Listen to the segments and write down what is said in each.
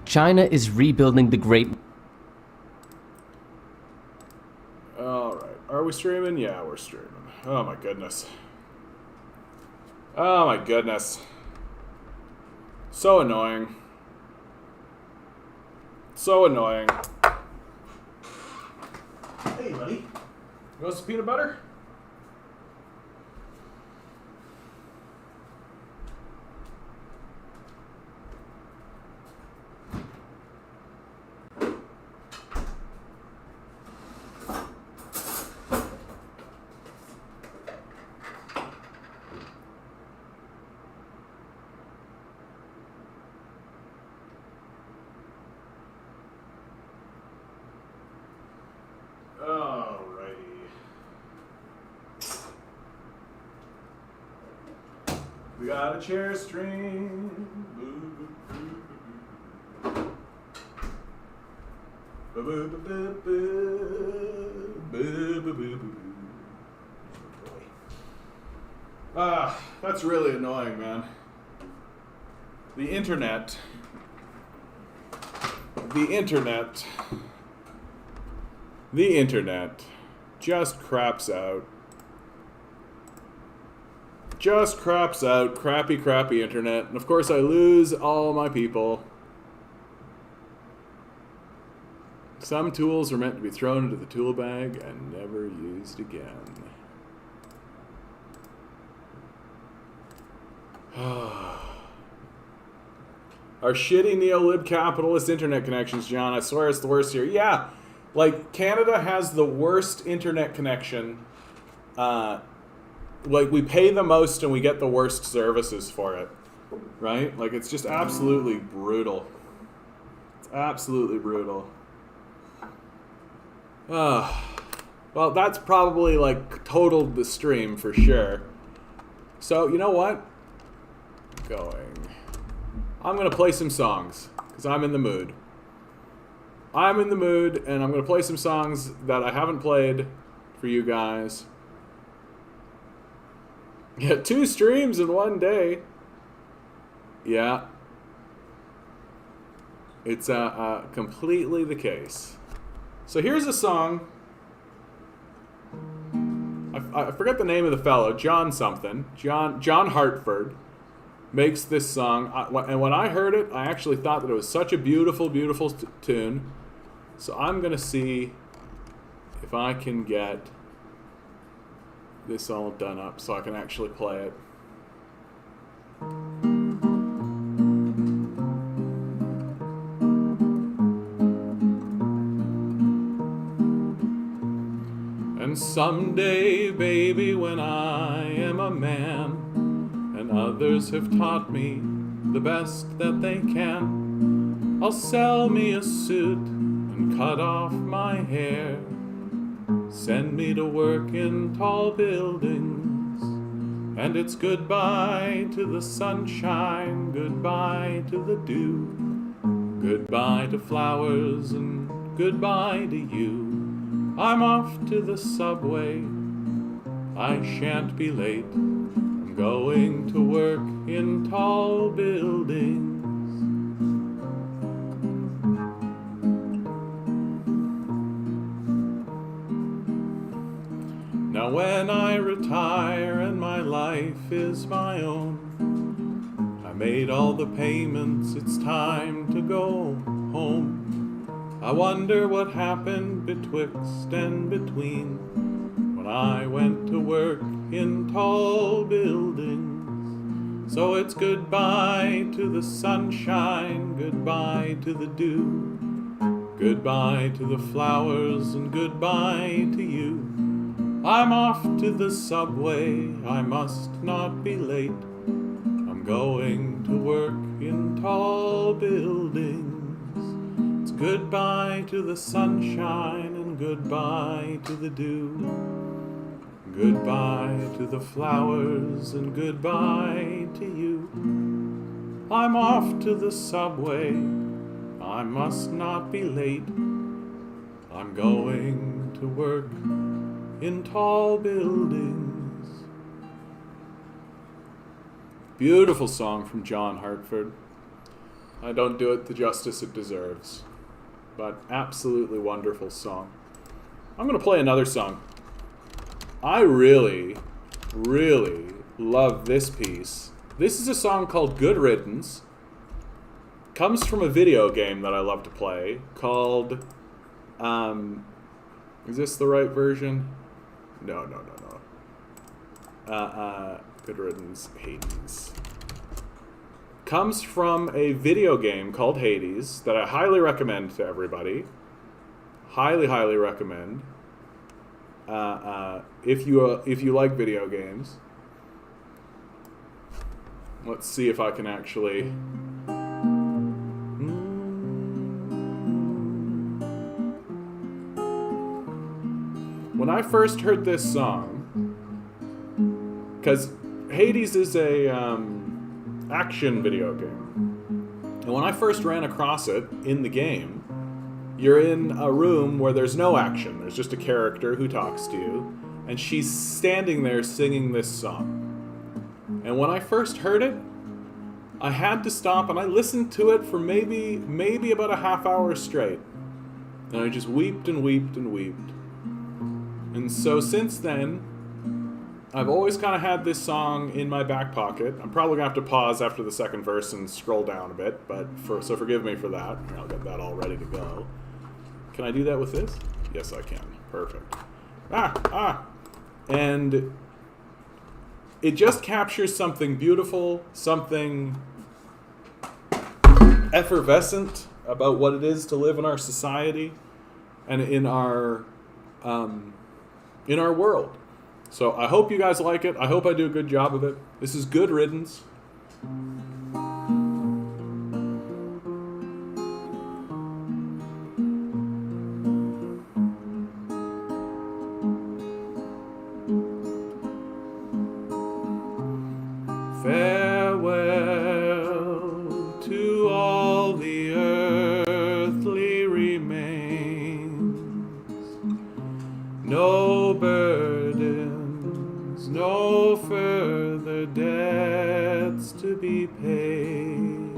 China is rebuilding the Great... Alright. Are we streaming? Yeah, we're streaming. Oh my goodness. Oh my goodness. So annoying. So annoying. Hey, buddy. You want some peanut butter? We got a chair string. Ah, that's really annoying, man. The internet just craps out. Just craps out. Crappy, crappy internet. And of course I lose all my people. Some tools are meant to be thrown into the tool bag and never used again. Our shitty neolib capitalist internet connections, John. I swear it's the worst here. Yeah, like Canada has the worst internet connection. Like we pay the most and we get the worst services for it, right? Like it's just absolutely brutal. It's absolutely brutal. Well, that's probably like totaled the stream for sure. So you know what? I'm gonna play some songs because I'm in the mood. I'm in the mood, and I'm gonna play some songs that I haven't played for you guys. Yeah, 2 streams in one day. Yeah. It's completely the case. So here's a song. I forget the name of the fellow. John something. John Hartford makes this song. And when I heard it, I actually thought that it was such a beautiful, beautiful tune. So I'm going to see if I can get this all done up so I can actually play it. And someday, baby, when I am a man and others have taught me the best that they can, I'll sell me a suit and cut off my hair. Send me to work in tall buildings, and it's goodbye to the sunshine, goodbye to the dew, goodbye to flowers, and goodbye to you. I'm off to the subway, I shan't be late, I'm going to work in tall buildings. Now when I retire and my life is my own, I made all the payments, it's time to go home. I wonder what happened betwixt and between when I went to work in tall buildings. So it's goodbye to the sunshine, goodbye to the dew, goodbye to the flowers, and goodbye to you. I'm off to the subway, I must not be late. I'm going to work in tall buildings. It's goodbye to the sunshine and goodbye to the dew, goodbye to the flowers and goodbye to you. I'm off to the subway, I must not be late. I'm going to work in tall buildings. Beautiful song from John Hartford. I don't do it the justice it deserves. But absolutely wonderful song. I'm going to play another song. I really, really love this piece. This is a song called Good Riddance. Comes from a video game that I love to play called... is this the right version? No. Good Riddance, Hades. Comes from a video game called Hades that I highly recommend to everybody. Highly recommend. If you like video games. Let's see if I can actually... When I first heard this song, because Hades is a action video game, and when I first ran across it in the game, you're in a room where there's no action. There's just a character who talks to you, and she's standing there singing this song. And when I first heard it, I had to stop and I listened to it for maybe about a half hour straight. And I just weeped and weeped and weeped. And so since then, I've always kind of had this song in my back pocket. I'm probably going to have to pause after the second verse and scroll down a bit, so forgive me for that. I'll get that all ready to go. Can I do that with this? Yes, I can. Perfect. And it just captures something beautiful, something effervescent about what it is to live in our society and in our world. So I hope you guys like it. I hope I do a good job of it. This is Good Riddance. Farewell to all the earthly remains. No burdens, no further debts to be paid.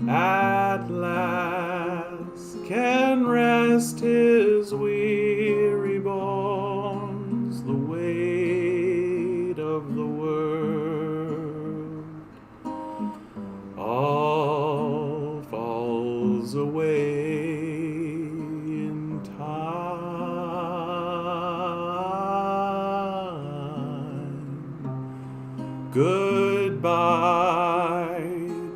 At last can rest his weary bones, the weight of the world all falls away in time. Goodbye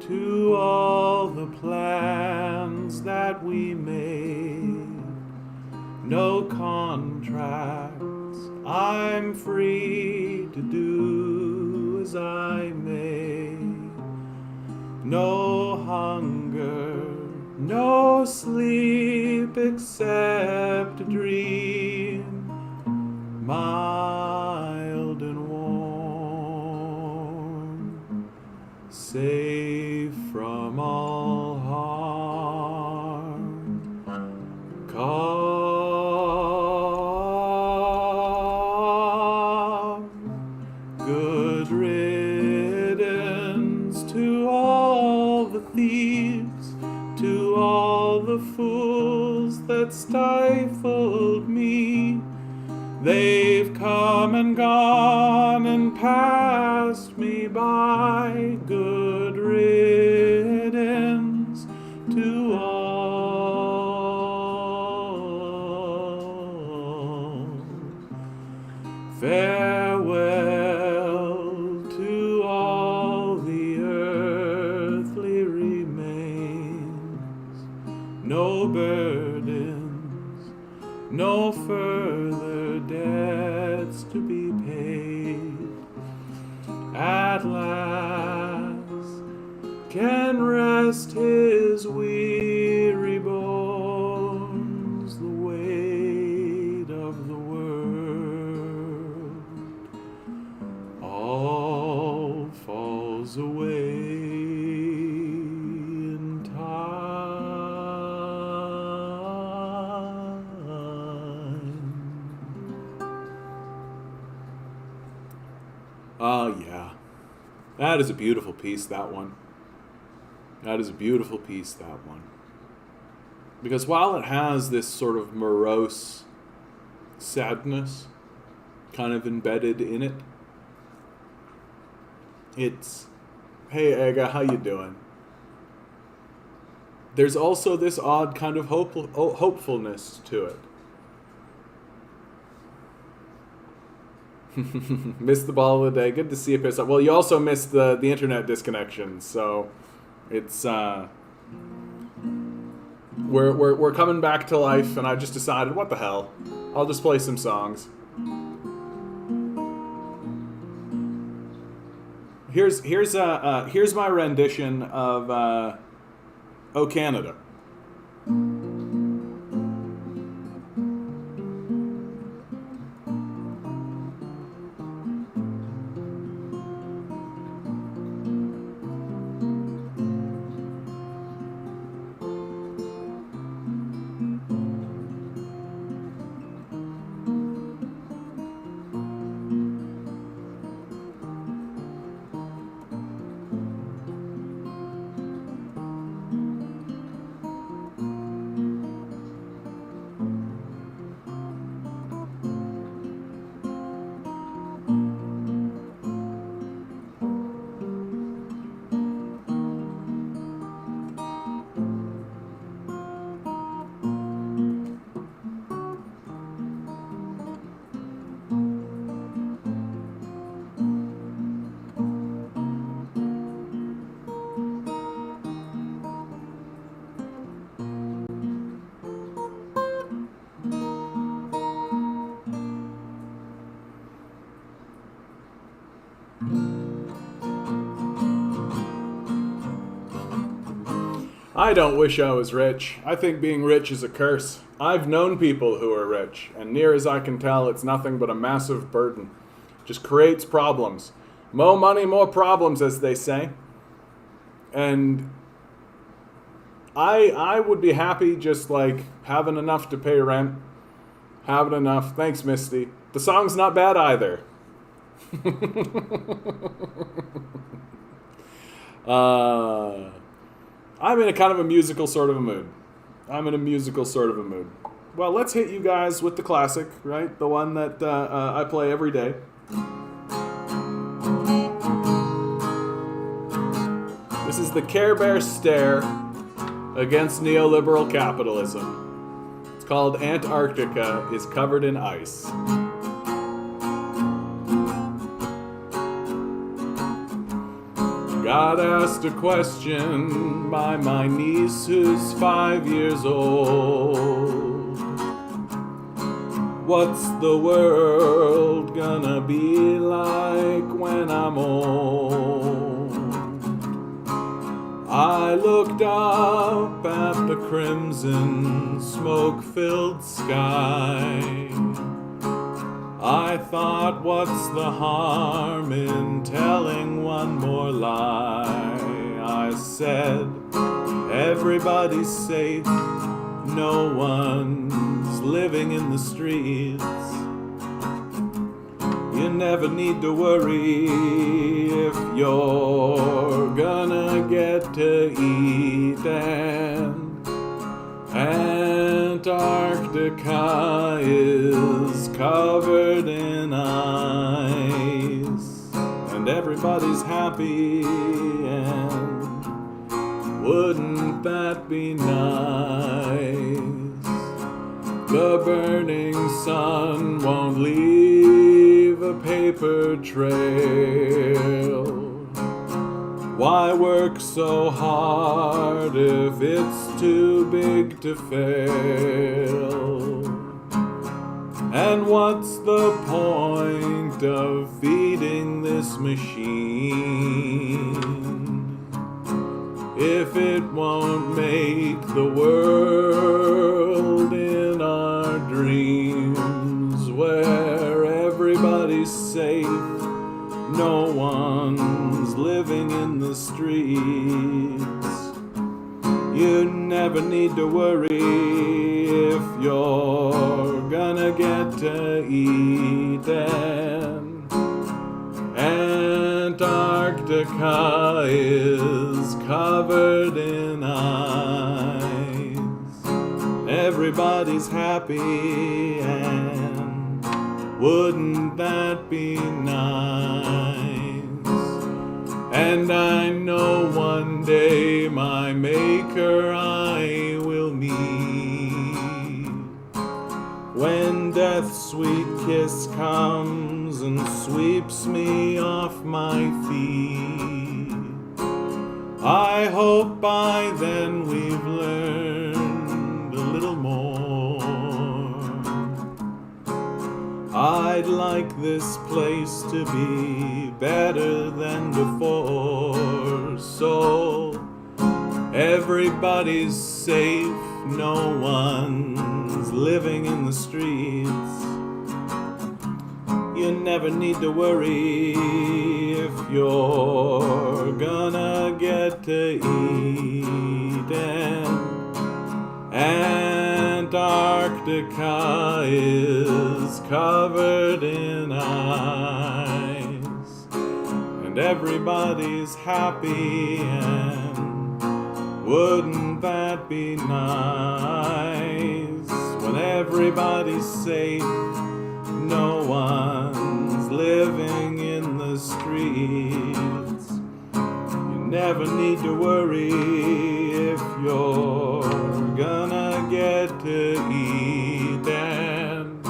to all the plans that we made. No contracts, I'm free to do as I may. No hunger, no sleep except a dream, mild and warm, safe from all harm. Calm, good riddance to all the thieves, to all the fools that stifled me. They've come and gone and passed me by. Good riddance to all. Farewell to all the earthly remains. No burdens, no further debts to be paid. At last can rest his weary bones, the weight of the world all falls away in time. Oh, yeah. That is a beautiful piece, that one. That is a beautiful piece, that one. Because while it has this sort of morose sadness kind of embedded in it, it's, hey, Aga, how you doing? There's also this odd kind of hopefulness to it. Missed the ball of the day. Good to see you pissed off. Well, you also missed the internet disconnection, so it's we're coming back to life, and I just decided, what the hell? I'll just play some songs. Here's my rendition of "Oh Canada." I don't wish I was rich. I think being rich is a curse. I've known people who are rich, and near as I can tell, it's nothing but a massive burden. Just creates problems. More money, more problems, as they say. And I would be happy just like having enough to pay rent. Having enough. Thanks, Misty. The song's not bad either. I'm in a kind of a musical sort of a mood. Well, let's hit you guys with the classic, right? The one that I play every day. This is the Care Bear Stare against neoliberal capitalism. It's called Antarctica is Covered in Ice. Got asked a question by my niece who's 5 years old. What's the world gonna be like when I'm old? I looked up at the crimson smoke-filled sky. I thought, what's the harm in telling one more lie? I said, everybody's safe, no one's living in the streets. You never need to worry if you're gonna get to eat, and Antarctica is covered in ice, and everybody's happy, and wouldn't that be nice? The burning sun won't leave a paper trail. Why work so hard if it's too big to fail? And what's the point of feeding this machine if it won't make the world in our dreams where everybody's safe, no one's living in the streets? You never need to worry if you're gonna get to eat, and Antarctica is covered in ice. Everybody's happy, and wouldn't that be nice? And I know one day my maker I will meet, when death's sweet kiss comes and sweeps me off my feet. I hope by then we've learned a little more. I'd like this place to be better than before, so everybody's safe, no one's living in the streets. You never need to worry if you're gonna get to eat. And Antarctica is covered in ice, and everybody's happy, and wouldn't that be nice? When everybody's safe, no one's living in the streets. You never need to worry if you're gonna get to eat. And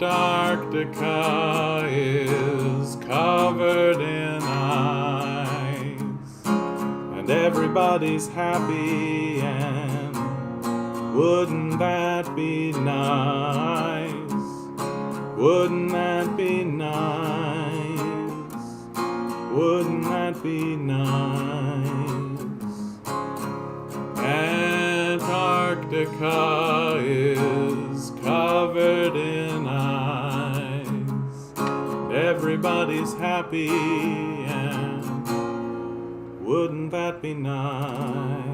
Antarctica is covered in ice, and everybody's happy, and wouldn't that be nice? Wouldn't that be nice? Wouldn't that be nice? Antarctica is covered in ice. Everybody's happy, and wouldn't that be nice?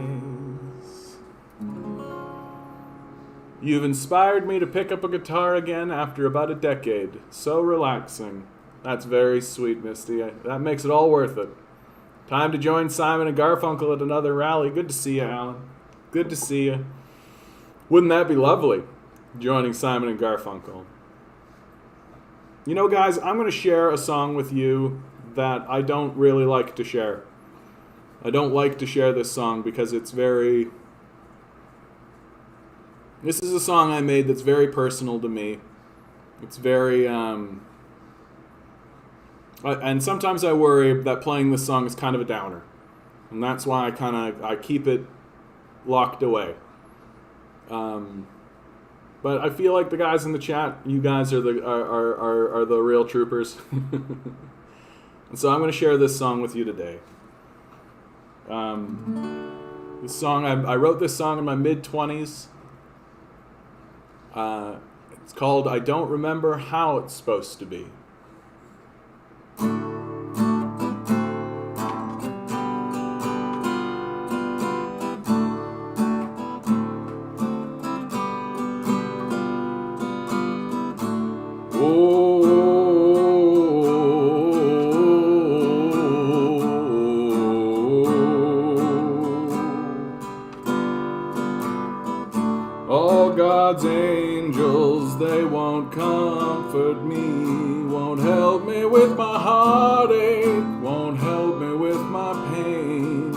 You've inspired me to pick up a guitar again after about a decade. So relaxing. That's very sweet, Misty. That makes it all worth it. Time to join Simon and Garfunkel at another rally. Good to see you, Alan. Good to see you. Wouldn't that be lovely, joining Simon and Garfunkel? You know, guys, I'm going to share a song with you that I don't really like to share. I don't like to share this song because it's very... This is a song I made that's very personal to me. It's very... And sometimes I worry that playing this song is kind of a downer. And that's why I keep it locked away. But I feel like the guys in the chat, you guys are the real troopers. And so I'm going to share this song with you today. This song, I wrote this song in my mid-20s. It's called I Don't Remember How It's Supposed to Be. All God's angels, they won't comfort me, won't help me with my heartache, won't help me with my pain.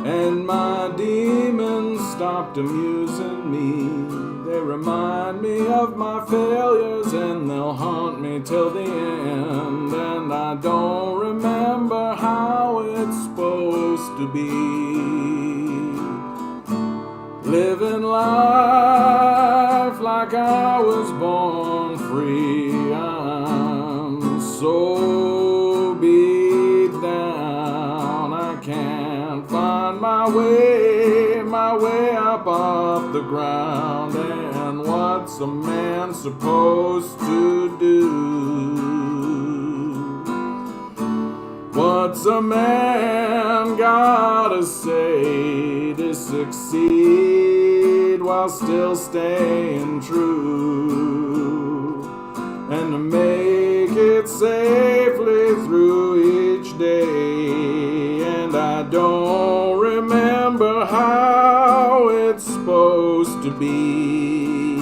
And my demons stopped amusing me, they remind me of my failures, and they'll haunt me till the end. And I don't remember how it's supposed to be. Living life like I was born free. I'm so beat down, I can't find my way up off the ground. And what's a man supposed to do? What's a man gotta say to succeed while still staying true, and to make it safely through each day? and I don't remember how it's supposed to be.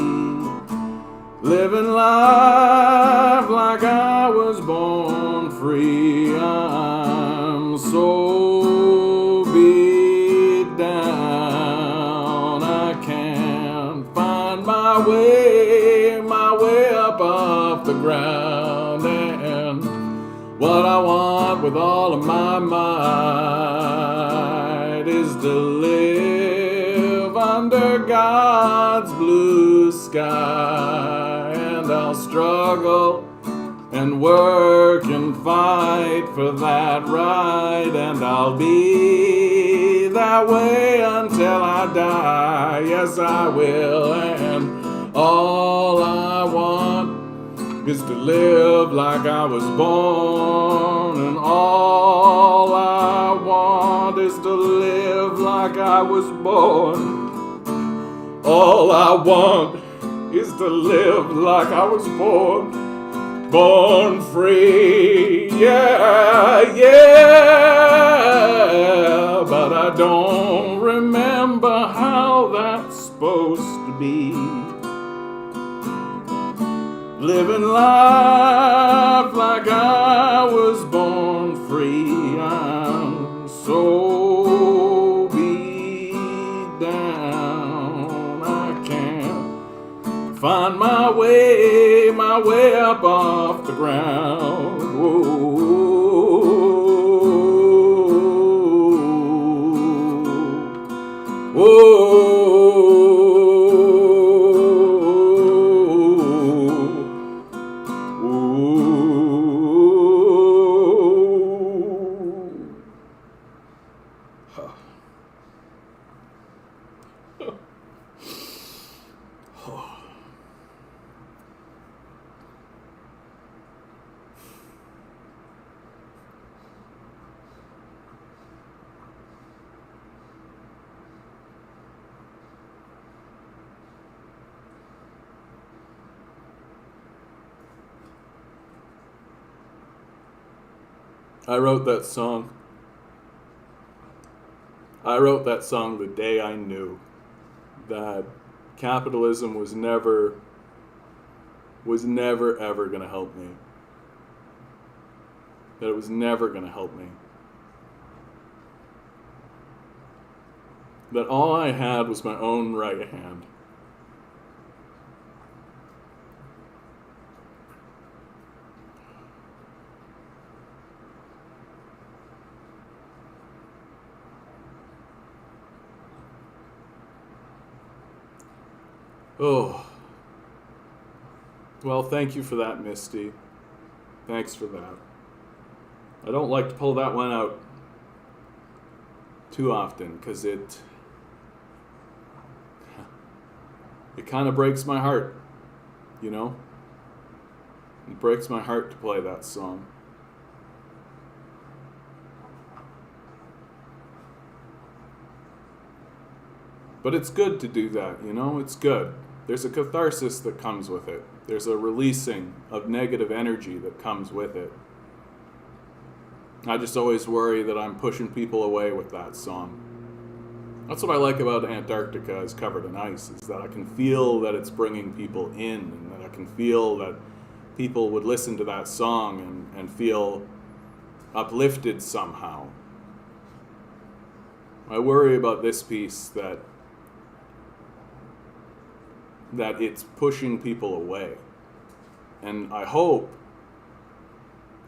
Living life like I was born free. I'm so beat down, I can't find my way up off the ground. And what I want with all of my might is to live under God's blue sky. And I'll struggle and work and fight for that right. And I'll be that way until I die. Yes, I will. And all I want is to live like I was born. And all I want is to live like I was born. All I want is to live like I was born. Born free, yeah, yeah. But I don't remember how that's supposed to be. Living life like I was born free. I'm so beat down, I can't find my way up off the ground. Whoa, whoa. I wrote that song. I wrote that song the day I knew that capitalism was never ever going to help me. That it was never going to help me. That all I had was my own right hand. Oh. Well, thank you for that, Misty. Thanks for that. I don't like to pull that one out too often because it kind of breaks my heart, you know? It breaks my heart to play that song. But it's good to do that, you know? It's good. There's a catharsis that comes with it. There's a releasing of negative energy that comes with it. I just always worry that I'm pushing people away with that song. That's what I like about Antarctica is Covered in Ice, is that I can feel that it's bringing people in, and that I can feel that people would listen to that song and feel uplifted somehow. I worry about this piece that it's pushing people away. And I hope,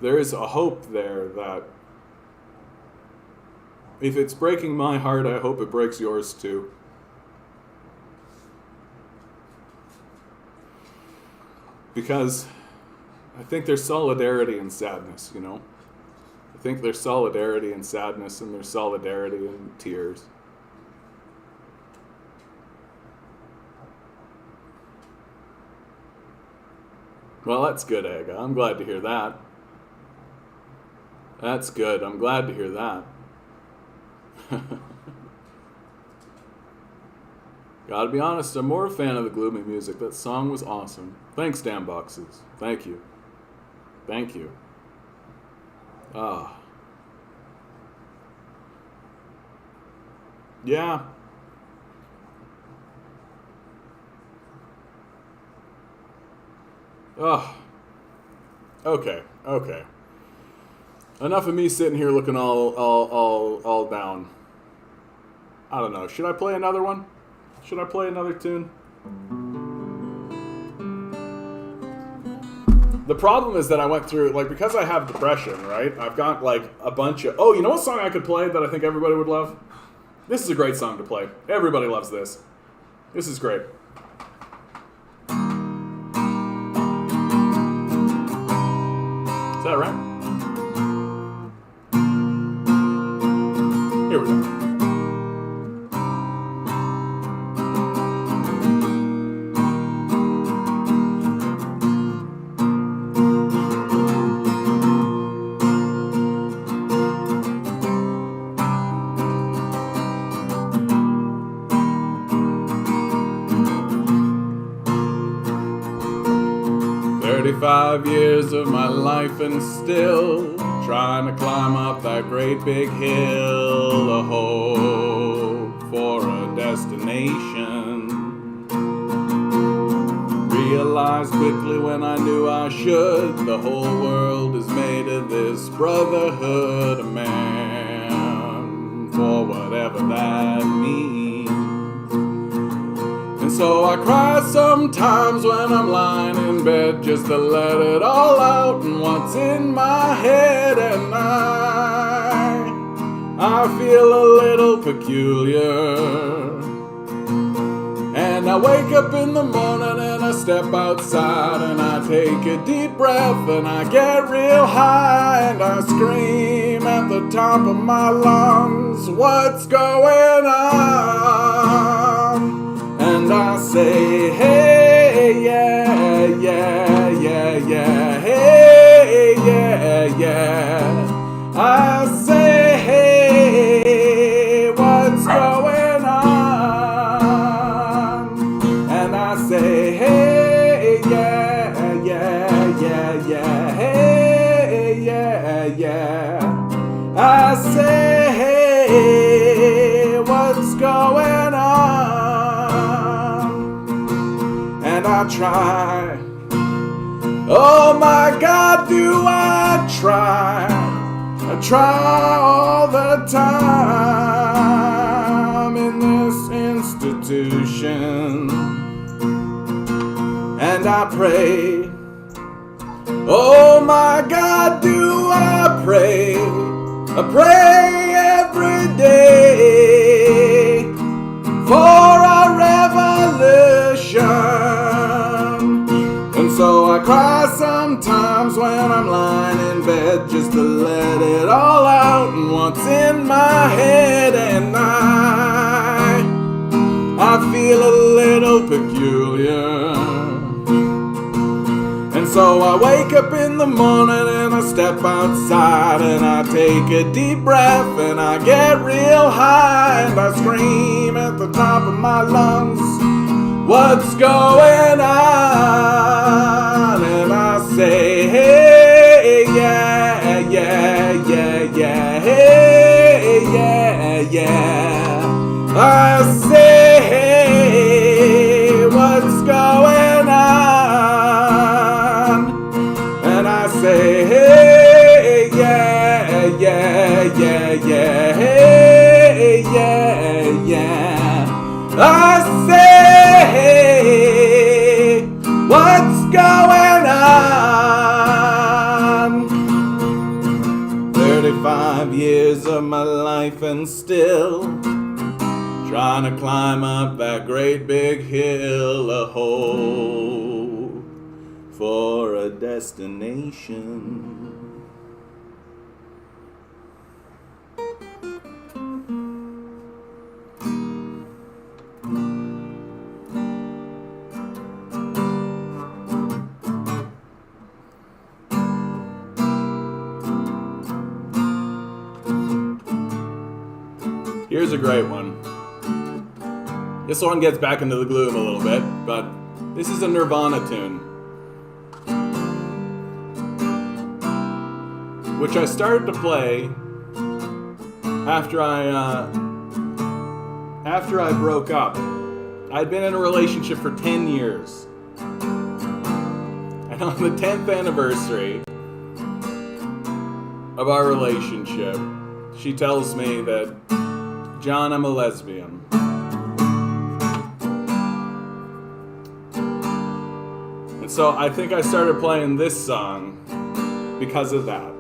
there is a hope there that if it's breaking my heart, I hope it breaks yours too. Because I think there's solidarity in sadness, you know? I think there's solidarity in sadness and there's solidarity in tears. Well, that's good, Aga. I'm glad to hear that. That's good. I'm glad to hear that. Gotta be honest, I'm more a fan of the gloomy music. That song was awesome. Thanks, Dan Boxes. Thank you. Thank you. Ah. Yeah. Oh. Okay. Enough of me sitting here looking all down. I don't know. Should I play another one? Should I play another tune? The problem is that I went through, like, because I have depression, right? I've got, like, a bunch of... Oh, you know what song I could play that I think everybody would love? This is a great song to play. Everybody loves this. This is great. Is that right? Here we go. 35 years of my life and still trying to climb up that great big hill of hope for a destination. Realized quickly when I knew I should, the whole world is made of this brotherhood of man, for whatever that means. And so I cry sometimes when I'm lying in bed just to let it all out and what's in my head. And I feel a little peculiar. And I wake up in the morning and I step outside and I take a deep breath and I get real high and I scream at the top of my lungs, what's going on? And I say, hey, yeah, yeah, yeah, yeah, hey, yeah, yeah. I say, hey, what's going on? And I say, hey, yeah, yeah, yeah, yeah, hey, yeah, yeah. I say, hey, what's going on? And I try, oh my God, do I try? I try all the time in this institution. And I pray, oh my God, do I pray? I pray every day for a revolution. And so I cry sometimes when I'm lying in bed just to let it all out and what's in my head. And I feel a little peculiar. And so I wake up in the morning and I step outside and I take a deep breath and I get real high and I scream at the top of my lungs, what's going on? And I say, hey, yeah, yeah, yeah, yeah, hey, yeah, yeah. I say, hey, what's going on? And I say, hey, yeah, yeah, yeah, yeah, hey, yeah, yeah. I say, hey, what's going on? 35 years of my life and still trying to climb up that great big hill of hope for a destination. Here's a great one. This one gets back into the gloom a little bit, but this is a Nirvana tune, which I started to play after I after I broke up, I'd been in a relationship for 10 years. And on the 10th anniversary of our relationship, she tells me that, John, I'm a lesbian. And so I think I started playing this song because of that.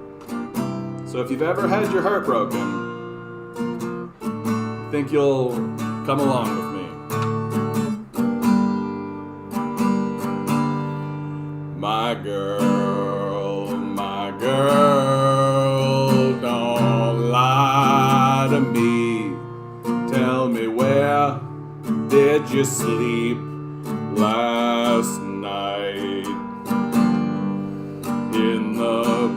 So if you've ever had your heart broken, I think you'll come along with me. My girl, don't lie to me. Tell me, where did you sleep last night? In the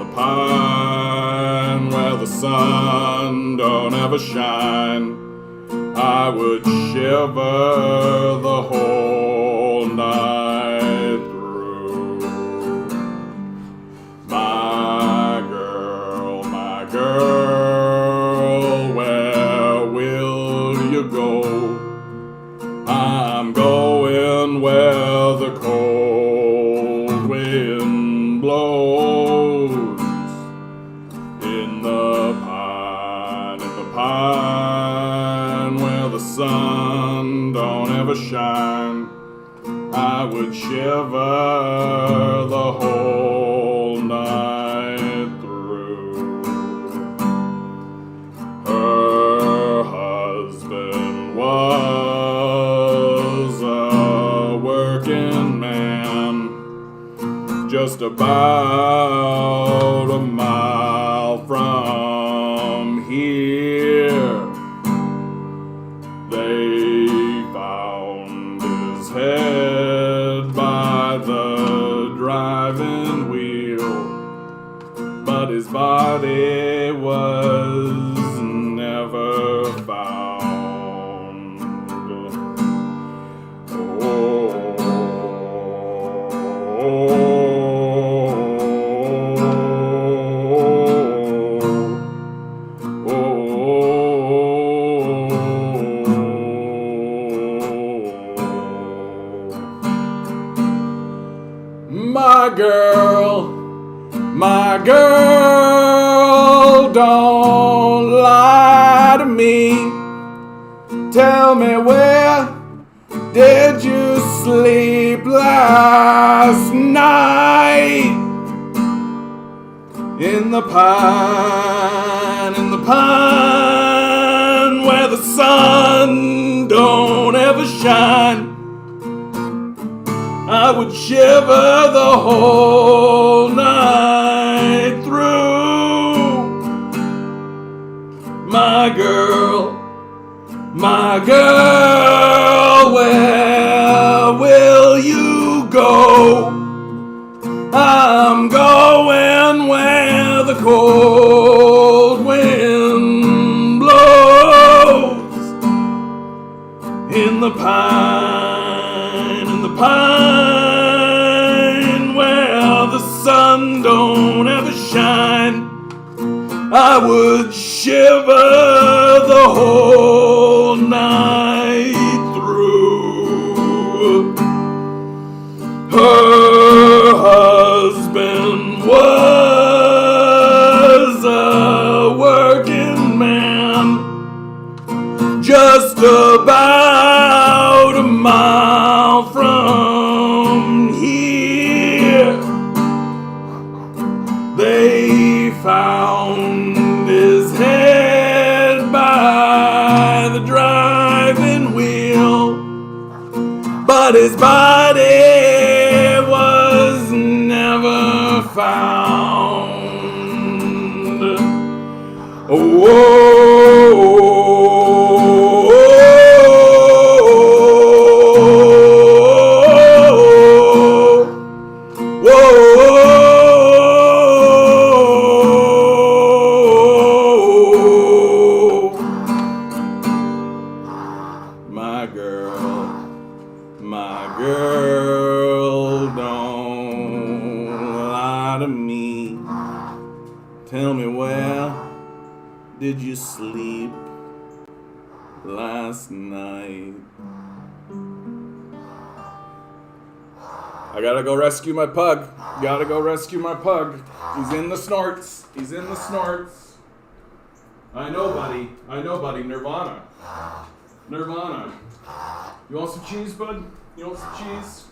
pine where the sun don't ever shine. I would shiver the whole night through. My girl, where will you go? I'm going where the cold wind blows. In the pine where the sun don't ever shine. I would shiver the whole night through. Her husband was a working man, just about a mile from here. They found his head by the driving wheel, but his body was never found. My girl, don't lie to me. Tell me, where did you sleep last night? In the pine where the sun don't ever shine. I would shiver the whole night through. My girl, where will you go? I'm going where the cold wind blows. In the pine where the sun don't ever shine. I would shiver the whole night through. Her husband was a working man, just about a mile from here. They found his head by the driving wheel, but his body was never found. My girl, don't lie to me. Tell me, where did you sleep last night. I gotta go rescue my pug. Gotta go rescue my pug. He's in the snorts. He's in the snorts. I know, buddy. I know, buddy. Nirvana. Nirvana. You want some cheese, bud? You want some cheese?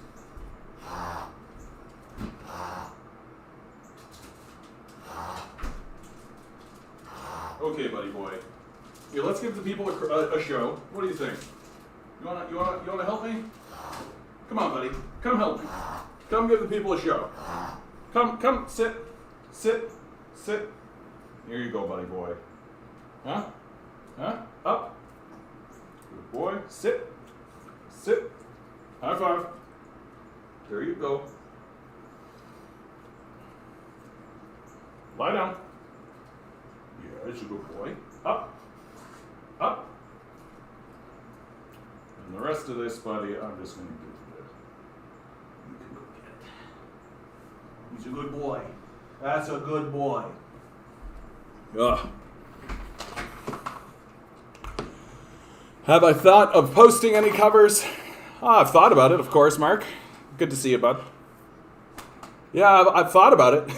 Okay, buddy boy. Here, let's give the people a show. What do you think? You wanna help me? Come on, buddy. Come help me. Come give the people a show. Come, sit. Here you go, buddy boy. Huh? Up. Good boy. Sit. High five. There you go. Lie down. Yeah, it's a good boy. Up. And the rest of this, buddy, I'm just going to give you. You can go get it. He's a good boy. That's a good boy. Ugh. Have I thought of posting any covers? I've thought about it, of course, Mark. Good to see you, bud. Yeah, I've thought about it.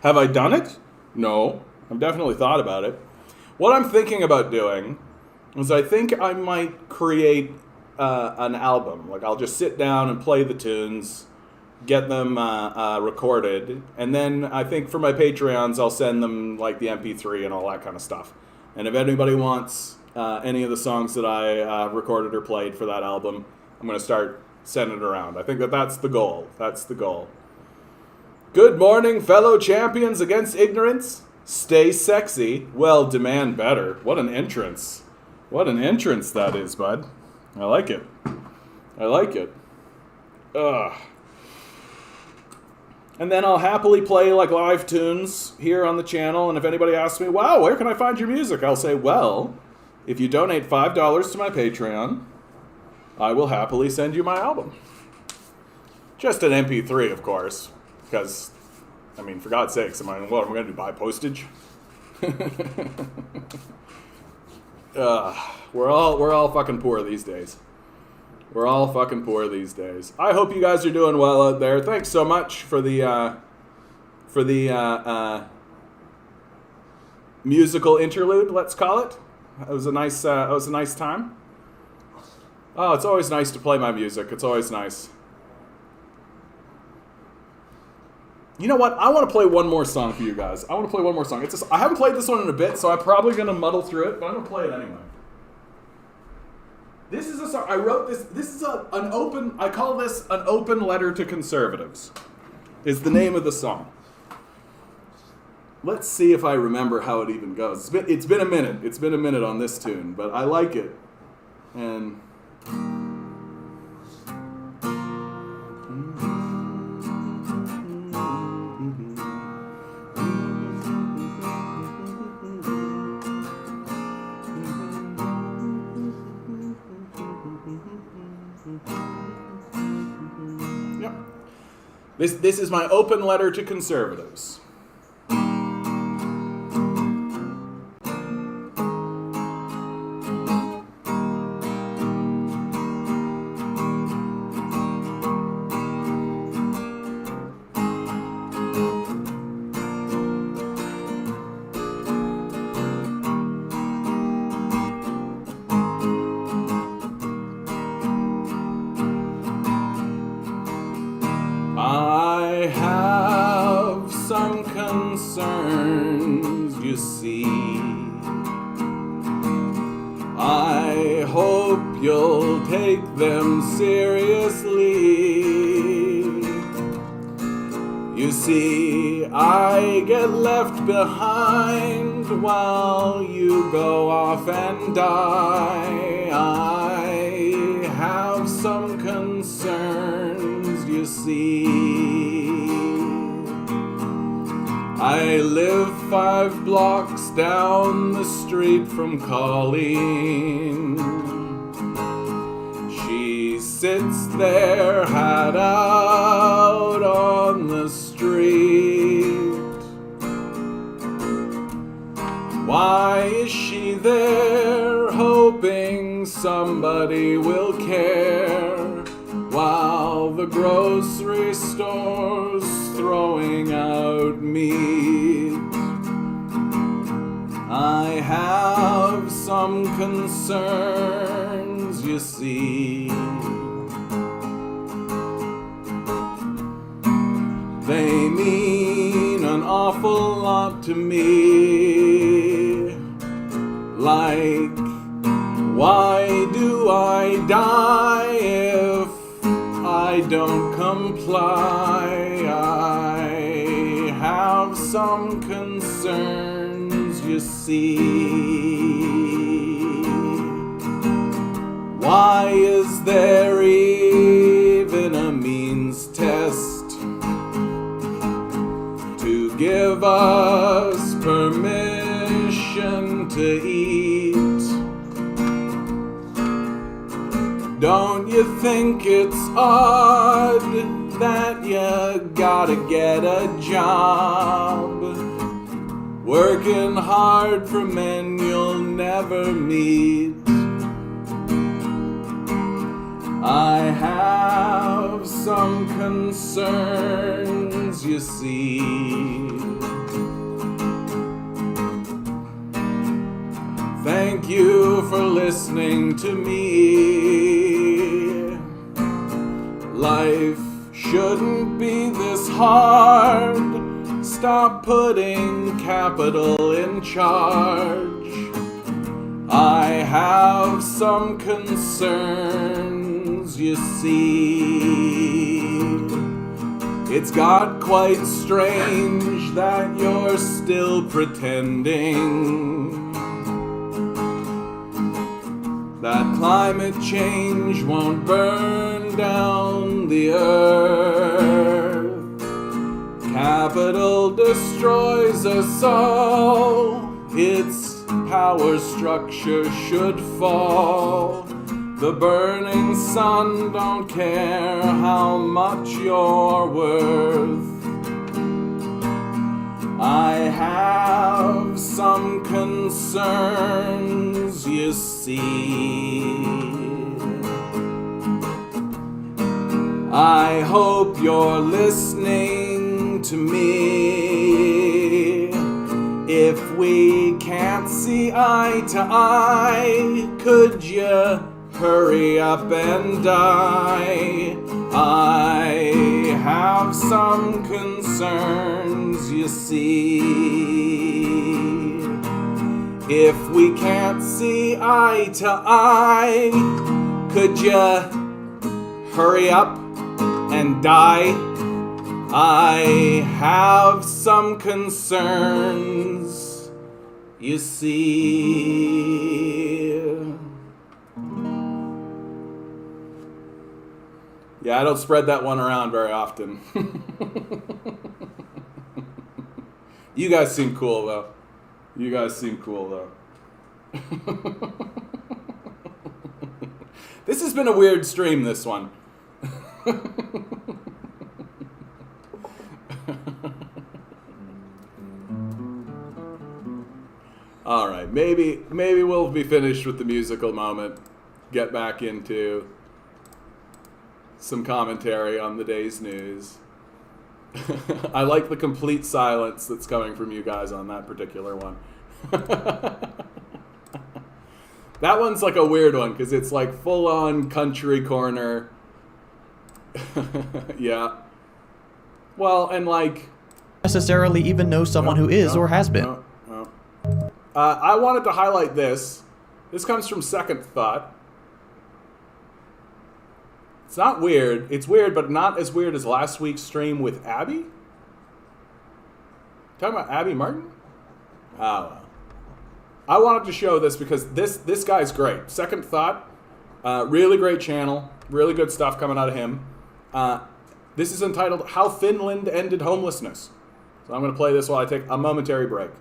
Have I done it? No. I've definitely thought about it. What I'm thinking about doing is I think I might create an album. Like, I'll just sit down and play the tunes, get them recorded, and then I think for my Patreons, I'll send them, like, the MP3 and all that kind of stuff. And if anybody wants any of the songs that I recorded or played for that album, I'm going to start sending it around. I think that's the goal. That's the goal. Good morning, fellow champions against ignorance. Stay sexy. Well, demand better. What an entrance. What an entrance that is, bud. I like it. Ugh. And then I'll happily play like live tunes here on the channel. And if anybody asks me, wow, where can I find your music? I'll say, well, if you donate $5 to my Patreon, I will happily send you my album. Just an MP3, of course. Because, I mean, for God's sakes, what am I going to do, buy postage? We're all fucking poor these days. We're all fucking poor these days. I hope you guys are doing well out there. Thanks so much for the musical interlude, let's call it. It was a nice time. Oh, it's always nice to play my music. It's always nice. You know what? I want to play one more song for you guys. I haven't played this one in a bit, so I'm probably going to muddle through it, but I'm going to play it anyway. This is a song. I wrote this. This is an open. I call this an open letter to conservatives. Is the name of the song. Let's see if I remember how it even goes. It's been a minute. It's been a minute on this tune, but I like it. And This is my open letter to conservatives. I have some concerns, you see. I hope you'll take them seriously. You see, I get left behind while you go off and die. I have some concerns, you see. I live 5 blocks down the street from Colleen. She sits there, hat out on the street. Why is she there, hoping somebody will care, while the grocery store's throwing out meat? I have some concerns, you see. They mean an awful lot to me. Like, why do I die if I don't comply? I have some concerns, you see. Why is there even a means test to give us permission to eat? Don't you think it's odd that you gotta get a job, working hard for men you'll never meet? I have some concerns, you see. Thank you for listening to me. Life shouldn't be this hard. Stop putting capital in charge. I have some concerns, you see. It's got quite strange that you're still pretending that climate change won't burn down the earth. Capital destroys us all. Its power structure should fall. The burning sun don't care how much you're worth. I have some concerns, you see. I hope you're listening to me. If we can't see eye to eye, could you hurry up and die? I have some concerns, you see. If we can't see eye to eye, could you hurry up and die? I have some concerns, you see. Yeah, I don't spread that one around very often. You guys seem cool, though. You guys seem cool, though. This has been a weird stream, this one. All right, maybe we'll be finished with the musical moment. Get back into some commentary on the day's news. I like the complete silence that's coming from you guys on that particular one. That one's like a weird one because it's like full-on country corner. Yeah. Well, and like... necessarily even know someone who is or has been. I wanted to highlight this. This comes from Second Thought. It's not weird. It's weird, but not as weird as last week's stream with Abby. Talking about Abby Martin? Oh, well. I wanted to show this because this guy's great. Second Thought, really great channel, really good stuff coming out of him. This is entitled "How Finland Ended Homelessness." So I'm going to play this while I take a momentary break.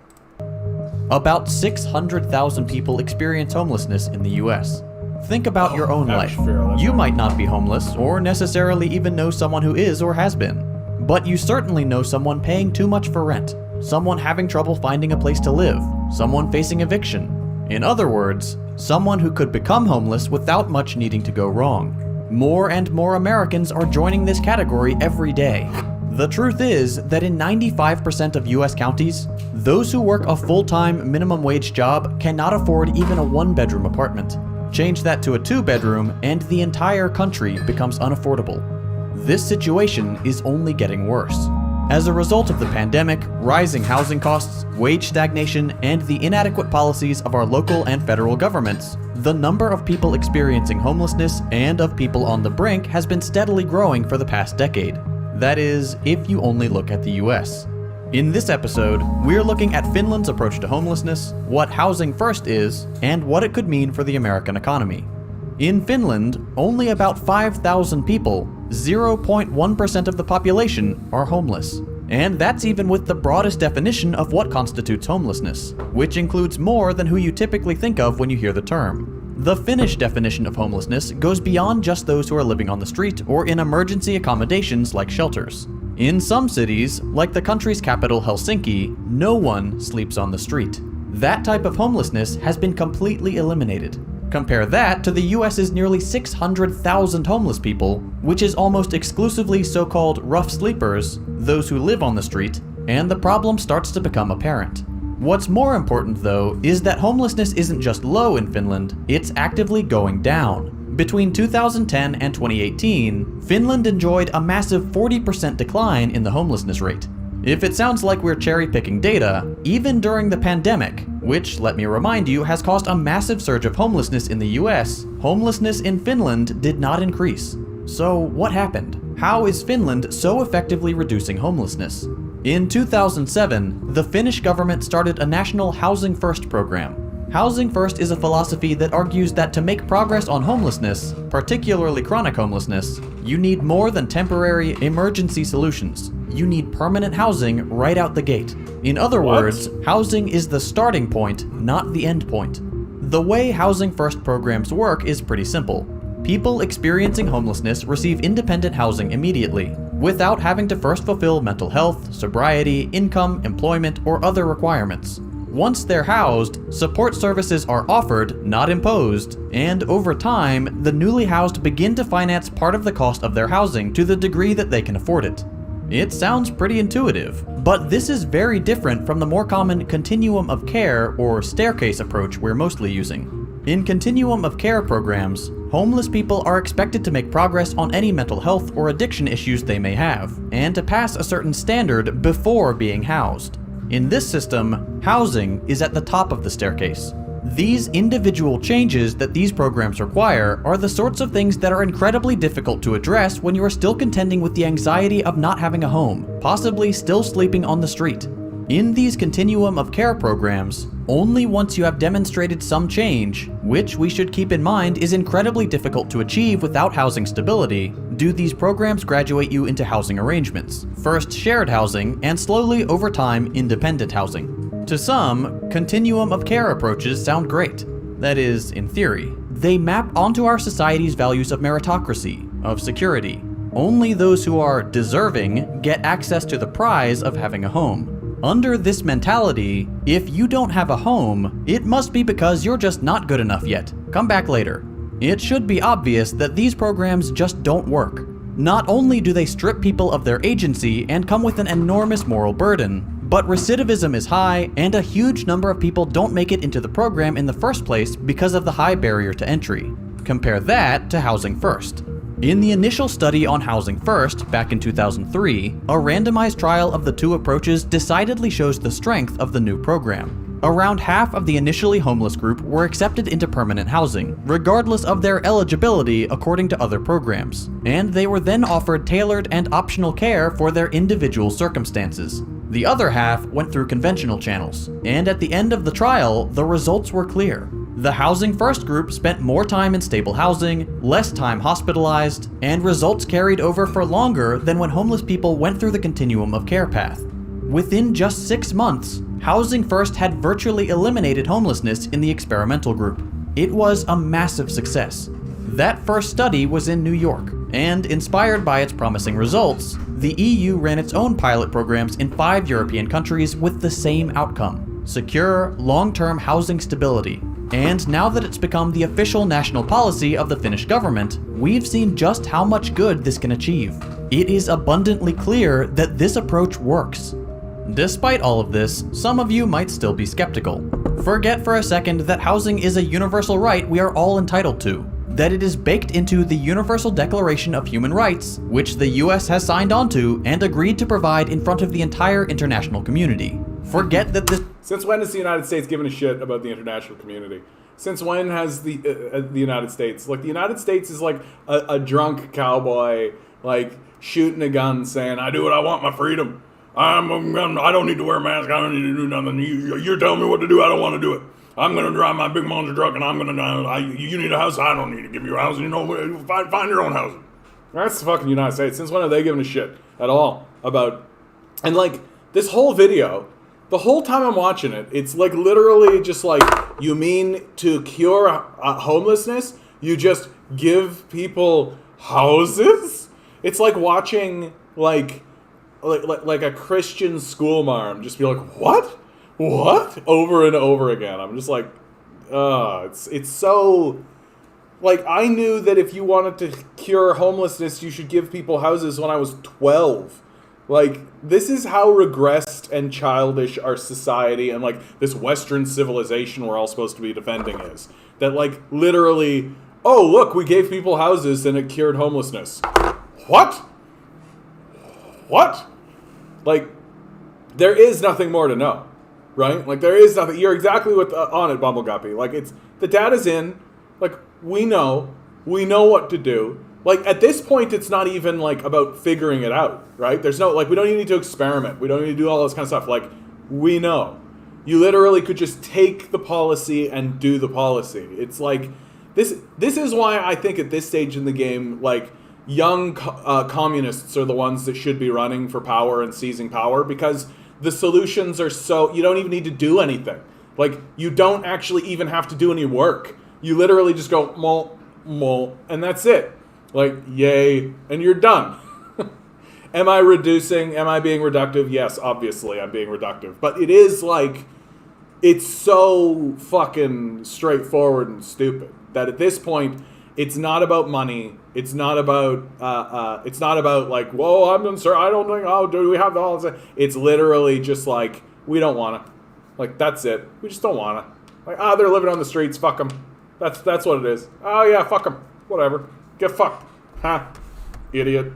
About 600,000 people experience homelessness in the U.S. Think about your own life. You might not be homeless or necessarily even know someone who is or has been, but you certainly know someone paying too much for rent. someone having trouble finding a place to live, someone facing eviction. In other words, someone who could become homeless without much needing to go wrong. More and more Americans are joining this category every day. The truth is that in 95% of US counties, those who work a full-time minimum wage job cannot afford even a one-bedroom apartment. Change that to a two-bedroom and the entire country becomes unaffordable. This situation is only getting worse. As a result of the pandemic, rising housing costs, wage stagnation, and the inadequate policies of our local and federal governments, the number of people experiencing homelessness and of people on the brink has been steadily growing for the past decade. That is, if you only look at the US. In this episode, we're looking at Finland's approach to homelessness, what Housing First is, and what it could mean for the American economy. In Finland, only about 5,000 people, 0.1% of the population, are homeless. And that's even with the broadest definition of what constitutes homelessness, which includes more than who you typically think of when you hear the term. The Finnish definition of homelessness goes beyond just those who are living on the street or in emergency accommodations like shelters. In some cities, like the country's capital Helsinki, no one sleeps on the street. That type of homelessness has been completely eliminated. Compare that to the US's nearly 600,000 homeless people, which is almost exclusively so-called rough sleepers, those who live on the street, and the problem starts to become apparent. What's more important, though, is that homelessness isn't just low in Finland, it's actively going down. Between 2010 and 2018, Finland enjoyed a massive 40% decline in the homelessness rate. If it sounds like we're cherry-picking data, even during the pandemic, which, let me remind you, has caused a massive surge of homelessness in the US, homelessness in Finland did not increase. So what happened? How is Finland so effectively reducing homelessness? In 2007, the Finnish government started a national Housing First program. Housing First is a philosophy that argues that to make progress on homelessness, particularly chronic homelessness, you need more than temporary emergency solutions. You need permanent housing right out the gate. In other words, housing is the starting point, not the end point. The way Housing First programs work is pretty simple. People experiencing homelessness receive independent housing immediately, without having to first fulfill mental health, sobriety, income, employment, or other requirements. Once they're housed, support services are offered, not imposed, and over time, the newly housed begin to finance part of the cost of their housing to the degree that they can afford it. It sounds pretty intuitive, but this is very different from the more common continuum of care or staircase approach we're mostly using. In continuum of care programs, homeless people are expected to make progress on any mental health or addiction issues they may have, and to pass a certain standard before being housed. In this system, housing is at the top of the staircase. These individual changes that these programs require are the sorts of things that are incredibly difficult to address when you are still contending with the anxiety of not having a home, possibly still sleeping on the street. In these continuum of care programs, only once you have demonstrated some change, which we should keep in mind is incredibly difficult to achieve without housing stability, do these programs graduate you into housing arrangements. First shared housing, and slowly over time independent housing. To some, continuum of care approaches sound great. That is, in theory. They map onto our society's values of meritocracy, of security. Only those who are deserving get access to the prize of having a home. Under this mentality, if you don't have a home, it must be because you're just not good enough yet. Come back later. It should be obvious that these programs just don't work. Not only do they strip people of their agency and come with an enormous moral burden, but recidivism is high and a huge number of people don't make it into the program in the first place because of the high barrier to entry. Compare that to Housing First. In the initial study on Housing First, back in 2003, a randomized trial of the two approaches decidedly shows the strength of the new program. Around half of the initially homeless group were accepted into permanent housing, regardless of their eligibility according to other programs, and they were then offered tailored and optional care for their individual circumstances. The other half went through conventional channels, and at the end of the trial, the results were clear. The Housing First group spent more time in stable housing, less time hospitalized, and results carried over for longer than when homeless people went through the continuum of care path. Within just 6 months, Housing First had virtually eliminated homelessness in the experimental group. It was a massive success. That first study was in New York, and inspired by its promising results, the EU ran its own pilot programs in 5 European countries with the same outcome: secure, long-term housing stability. And now that it's become the official national policy of the Finnish government, we've seen just how much good this can achieve. It is abundantly clear that this approach works. Despite all of this, some of you might still be skeptical. Forget for a second that housing is a universal right we are all entitled to, that it is baked into the Universal Declaration of Human Rights, which the US has signed onto and agreed to provide in front of the entire international community. Forget that this— Since when has the United States given a shit about the international community? Since when has the United States, like, the United States is like a drunk cowboy, like, shooting a gun saying, I do what I want, my freedom. I don't need to wear a mask, I don't need to do nothing. You're telling me what to do, I don't want to do it. I'm going to drive my big monster truck and I'm going to, you need a house, I don't need to give you a house, you know, find your own housing. That's the fucking United States. Since when have they given a shit at all about, and like, this whole video, the whole time I'm watching it, it's like literally just like, you mean to cure homelessness? You just give people houses? It's like watching like a Christian school marm just be like, what? Over and over again. I'm just like, it's so, like, I knew that if you wanted to cure homelessness, you should give people houses when I was 12. Like, this is how regressed and childish our society and, like, this Western civilization we're all supposed to be defending is. That, like, literally, oh, look, we gave people houses and it cured homelessness. What? Like, there is nothing more to know, right? Like, there is nothing. You're exactly on it, Bumbleguppy. Like, it's, the data's in. Like, we know what to do. Like, at this point, it's not even, like, about figuring it out, right? There's no, like, we don't even need to experiment. We don't need to do all this kind of stuff. Like, we know. You literally could just take the policy and do the policy. It's like, this is why I think at this stage in the game, like, young communists are the ones that should be running for power and seizing power, because the solutions are so, you don't even need to do anything. Like, you don't actually even have to do any work. You literally just go, mol, and that's it. Like, yay, and you're done. Am I reducing? Am I being reductive? Yes, obviously I'm being reductive. But it is like, it's so fucking straightforward and stupid that at this point, it's not about money. It's not about like, whoa, I'm unsure. I don't think, oh, do we have all this? It's literally just like, we don't want to. Like, that's it. We just don't want to. Like, they're living on the streets. Fuck them. That's what it is. Oh, yeah, fuck them. Whatever. Get fucked. Ha. Idiot.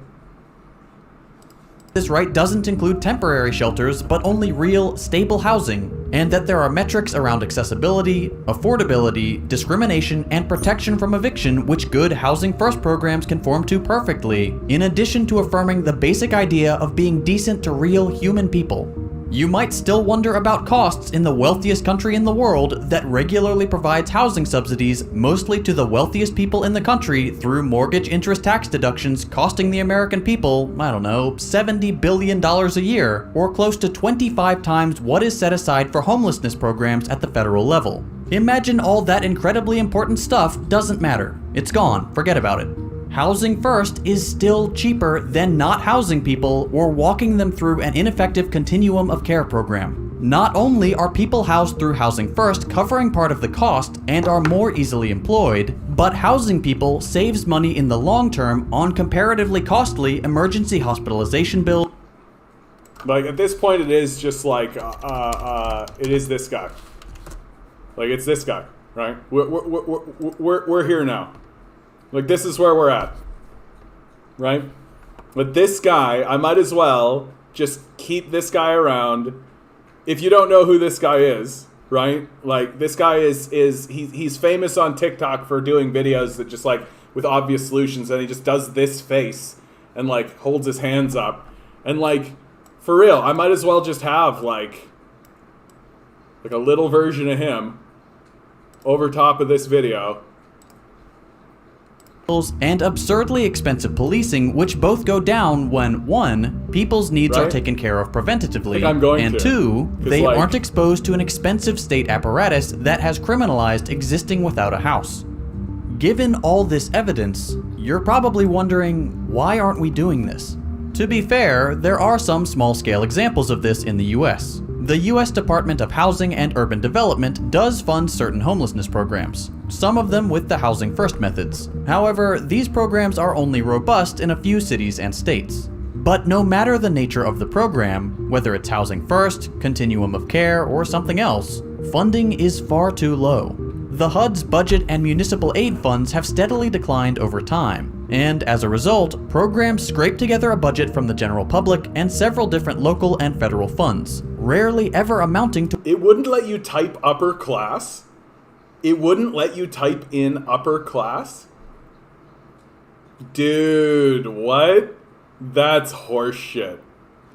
This right doesn't include temporary shelters, but only real, stable housing, and that there are metrics around accessibility, affordability, discrimination, and protection from eviction which good Housing First programs conform to perfectly, in addition to affirming the basic idea of being decent to real human people. You might still wonder about costs in the wealthiest country in the world that regularly provides housing subsidies mostly to the wealthiest people in the country through mortgage interest tax deductions costing the American people, I don't know, $70 billion a year, or close to 25 times what is set aside for homelessness programs at the federal level. Imagine all that incredibly important stuff doesn't matter. It's gone. Forget about it. Housing First is still cheaper than not housing people or walking them through an ineffective continuum of care program. Not only are people housed through Housing First covering part of the cost and are more easily employed, but housing people saves money in the long term on comparatively costly emergency hospitalization bills. Like, at this point, it is just like, it is this guy. Like, it's this guy, right? We're here now. Like, this is where we're at, right? But this guy, I might as well just keep this guy around. If you don't know who this guy is, right? Like, this guy he's famous on TikTok for doing videos that just, like, with obvious solutions, and he just does this face and, like, holds his hands up. And, like, for real, I might as well just have, like a little version of him over top of this video. And absurdly expensive policing, which both go down when 1. People's needs are taken care of preventatively, and 2. They aren't exposed to an expensive state apparatus that has criminalized existing without a house. Given all this evidence, you're probably wondering, why aren't we doing this? To be fair, there are some small-scale examples of this in the US. The US Department of Housing and Urban Development does fund certain homelessness programs, some of them with the Housing First methods. However, these programs are only robust in a few cities and states. But no matter the nature of the program, whether it's Housing First, Continuum of Care, or something else, funding is far too low. The HUD's budget and municipal aid funds have steadily declined over time, and as a result, programs scrape together a budget from the general public and several different local and federal funds, rarely ever amounting to— It wouldn't let you type upper class? It wouldn't let you type in upper class? Dude, what? That's horseshit.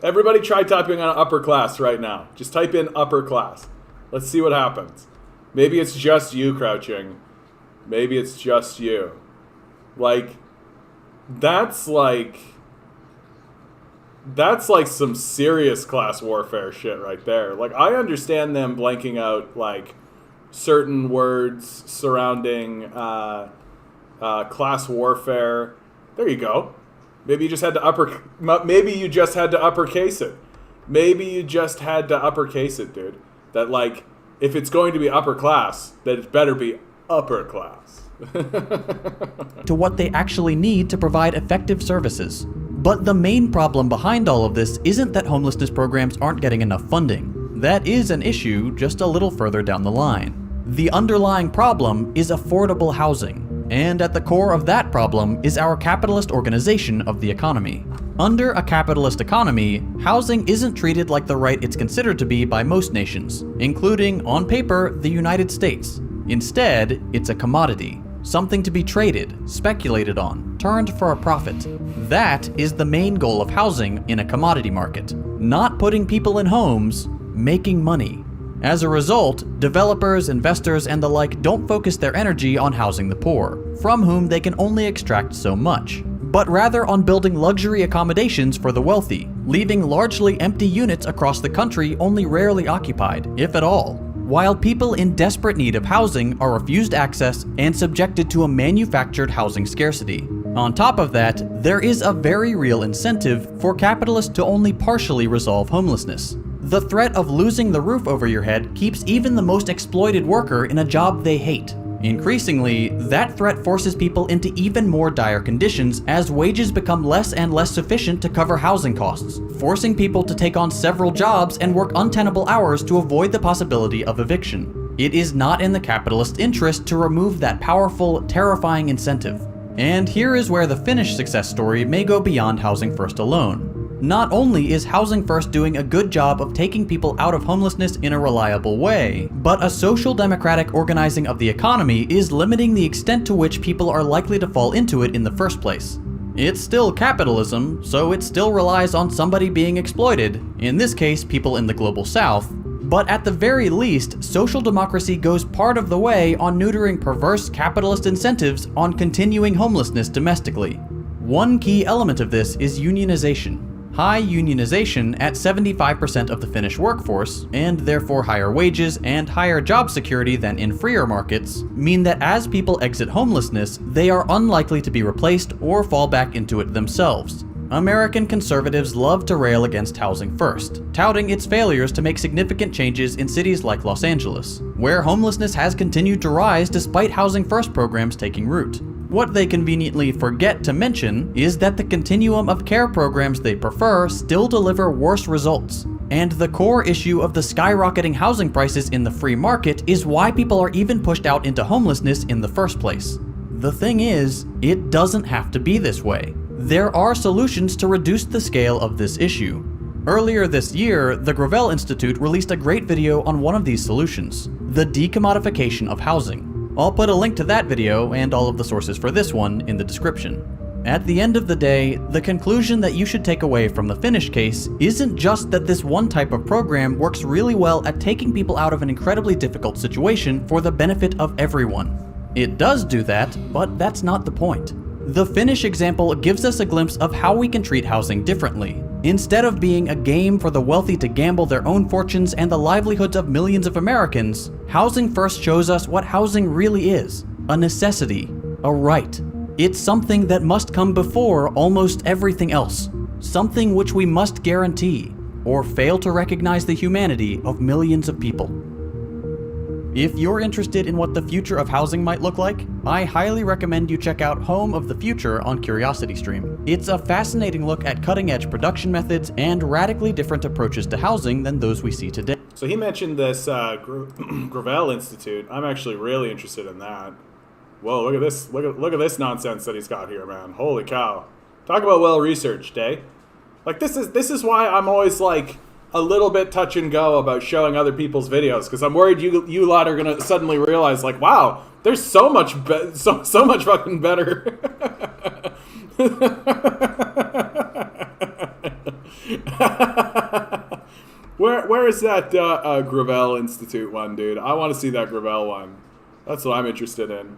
Everybody try typing on upper class right now. Just type in upper class. Let's see what happens. Maybe it's just you, Crouching. Maybe it's just you. Like, that's like some serious class warfare shit right there. Like, I understand them blanking out, like, certain words surrounding class warfare. There you go. Maybe you just had to uppercase it. Maybe you just had to uppercase it, dude. That, like, if it's going to be upper class, then it better be upper class. to what they actually need to provide effective services. But the main problem behind all of this isn't that homelessness programs aren't getting enough funding. That is an issue just a little further down the line. The underlying problem is affordable housing. And at the core of that problem is our capitalist organization of the economy. Under a capitalist economy, housing isn't treated like the right it's considered to be by most nations, including, on paper, the United States. Instead, it's a commodity, something to be traded, speculated on, turned for a profit. That is the main goal of housing in a commodity market. Not putting people in homes, making money. As a result, developers, investors, and the like don't focus their energy on housing the poor, from whom they can only extract so much, but rather on building luxury accommodations for the wealthy, leaving largely empty units across the country only rarely occupied, if at all, while people in desperate need of housing are refused access and subjected to a manufactured housing scarcity. On top of that, there is a very real incentive for capitalists to only partially resolve homelessness. The threat of losing the roof over your head keeps even the most exploited worker in a job they hate. Increasingly, that threat forces people into even more dire conditions as wages become less and less sufficient to cover housing costs, forcing people to take on several jobs and work untenable hours to avoid the possibility of eviction. It is not in the capitalist interest to remove that powerful, terrifying incentive. And here is where the Finnish success story may go beyond Housing First alone. Not only is Housing First doing a good job of taking people out of homelessness in a reliable way, but a social democratic organizing of the economy is limiting the extent to which people are likely to fall into it in the first place. It's still capitalism, so it still relies on somebody being exploited, in this case people in the global south, but at the very least, social democracy goes part of the way on neutering perverse capitalist incentives on continuing homelessness domestically. One key element of this is unionization. High unionization at 75% of the Finnish workforce, and therefore higher wages and higher job security than in freer markets, mean that as people exit homelessness, they are unlikely to be replaced or fall back into it themselves. American conservatives love to rail against Housing First, touting its failures to make significant changes in cities like Los Angeles, where homelessness has continued to rise despite Housing First programs taking root. What they conveniently forget to mention is that the continuum of care programs they prefer still deliver worse results. And the core issue of the skyrocketing housing prices in the free market is why people are even pushed out into homelessness in the first place. The thing is, it doesn't have to be this way. There are solutions to reduce the scale of this issue. Earlier this year, the Gravel Institute released a great video on one of these solutions, the decommodification of housing. I'll put a link to that video and all of the sources for this one in the description. At the end of the day, the conclusion that you should take away from the Finnish case isn't just that this one type of program works really well at taking people out of an incredibly difficult situation for the benefit of everyone. It does do that, but that's not the point. The Finnish example gives us a glimpse of how we can treat housing differently. Instead of being a game for the wealthy to gamble their own fortunes and the livelihoods of millions of Americans, Housing First shows us what housing really is: a necessity, a right. It's something that must come before almost everything else. something which we must guarantee, or fail to recognize the humanity of millions of people. If you're interested in what the future of housing might look like, I highly recommend you check out Home of the Future on CuriosityStream. It's a fascinating look at cutting-edge production methods and radically different approaches to housing than those we see today. So he mentioned this Gravel Institute. I'm actually really interested in that. Whoa, look at this. Look at this nonsense that he's got here, man. Holy cow. Talk about well-researched, eh? Like, this is why I'm always, like, a little bit touch and go about showing other people's videos, because I'm worried you lot are gonna suddenly realize, like, wow, there's so much so much fucking better. Where is that Gravel Institute one, dude? I want to see that Gravel one. That's what I'm interested in.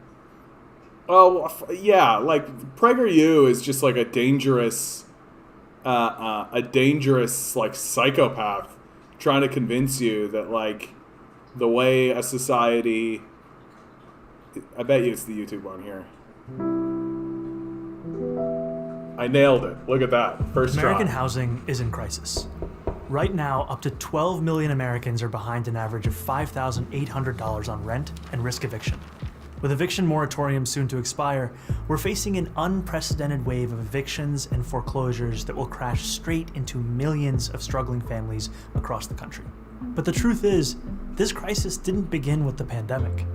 Oh yeah, like PragerU is just like a dangerous like psychopath trying to convince you that like the way a society. I bet you it's the YouTube one here. I nailed it. Look at that. First try. American housing is in crisis. Right now, up to 12 million Americans are behind an average of $5,800 on rent and risk eviction. With eviction moratoriums soon to expire, we're facing an unprecedented wave of evictions and foreclosures that will crash straight into millions of struggling families across the country. But the truth is, this crisis didn't begin with the pandemic.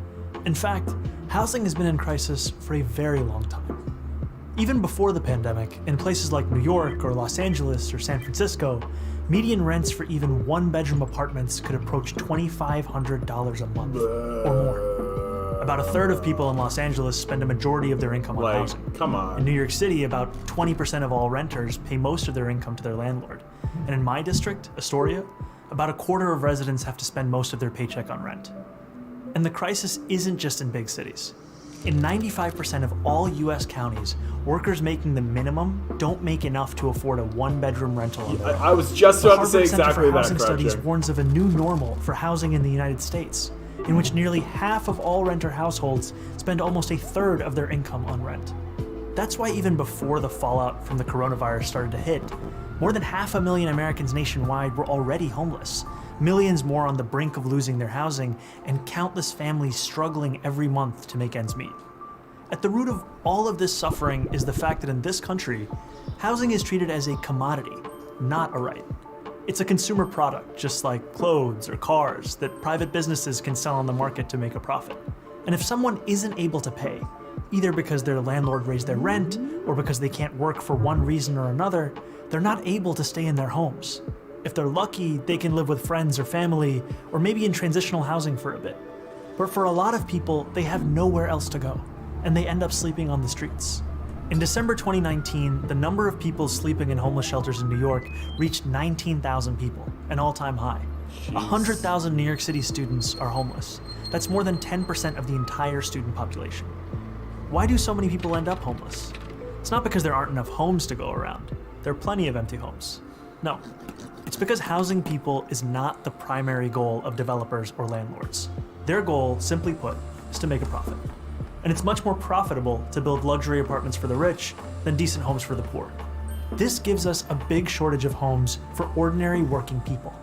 In fact, housing has been in crisis for a very long time. Even before the pandemic, in places like New York or Los Angeles or San Francisco, median rents for even one-bedroom apartments could approach $2,500 a month or more. About a third of people in Los Angeles spend a majority of their income on housing. Come on. In New York City, about 20% of all renters pay most of their income to their landlord. And in my district, Astoria, about a quarter of residents have to spend most of their paycheck on rent. And the crisis isn't just in big cities. In 95% of all US counties, workers making the minimum don't make enough to afford a one-bedroom rental on their own. I was just about to say exactly that, The Hartford Center for Housing Crutcher. Studies warns of a new normal for housing in the United States, in which nearly half of all renter households spend almost a third of their income on rent. That's why even before the fallout from the coronavirus started to hit, more than 500,000 Americans nationwide were already homeless, millions more on the brink of losing their housing, and countless families struggling every month to make ends meet. At the root of all of this suffering is the fact that in this country, housing is treated as a commodity, not a right. It's a consumer product, just like clothes or cars, that private businesses can sell on the market to make a profit. And if someone isn't able to pay, either because their landlord raised their rent or because they can't work for one reason or another, they're not able to stay in their homes. If they're lucky, they can live with friends or family, or maybe in transitional housing for a bit. But for a lot of people, they have nowhere else to go, and they end up sleeping on the streets. In December 2019, the number of people sleeping in homeless shelters in New York reached 19,000 people, an all-time high. 100,000 New York City students are homeless. That's more than 10% of the entire student population. Why do so many people end up homeless? It's not because there aren't enough homes to go around. There are plenty of empty homes. No, it's because housing people is not the primary goal of developers or landlords. Their goal, simply put, is to make a profit. And it's much more profitable to build luxury apartments for the rich than decent homes for the poor. This gives us a big shortage of homes for ordinary working people.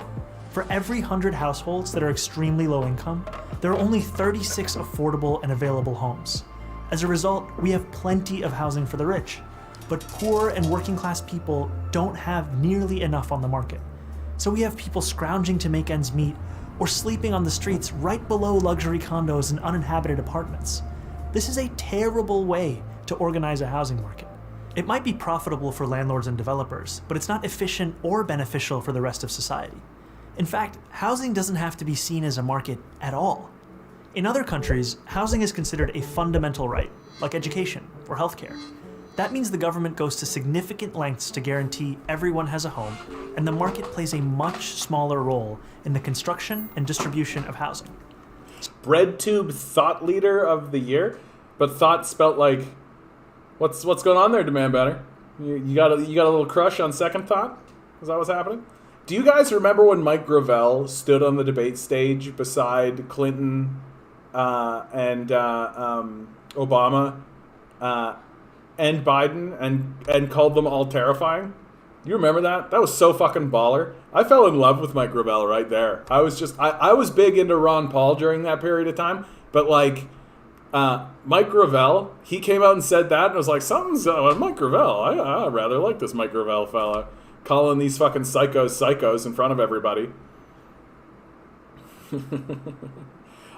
For every 100 households that are extremely low income, there are only 36 affordable and available homes. As a result, we have plenty of housing for the rich, but poor and working class people don't have nearly enough on the market. So we have people scrounging to make ends meet or sleeping on the streets right below luxury condos and uninhabited apartments. This is a terrible way to organize a housing market. It might be profitable for landlords and developers, but it's not efficient or beneficial for the rest of society. In fact, housing doesn't have to be seen as a market at all. In other countries, housing is considered a fundamental right, like education or healthcare. That means the government goes to significant lengths to guarantee everyone has a home, and the market plays a much smaller role in the construction and distribution of housing. BreadTube Thought Leader of the Year, but thought spelt like, what's going on there, Demand Banner? You got a little crush on Second Thought? Is that what's happening? Do you guys remember when Mike Gravel stood on the debate stage beside Clinton and Obama and Biden and called them all terrifying? You remember that? That was so fucking baller. I fell in love with Mike Gravel right there. I was big into Ron Paul during that period of time, but like Mike Gravel, he came out and said that, and I was like, something's Mike Gravel. I rather like this Mike Gravel fella, calling these fucking psychos in front of everybody.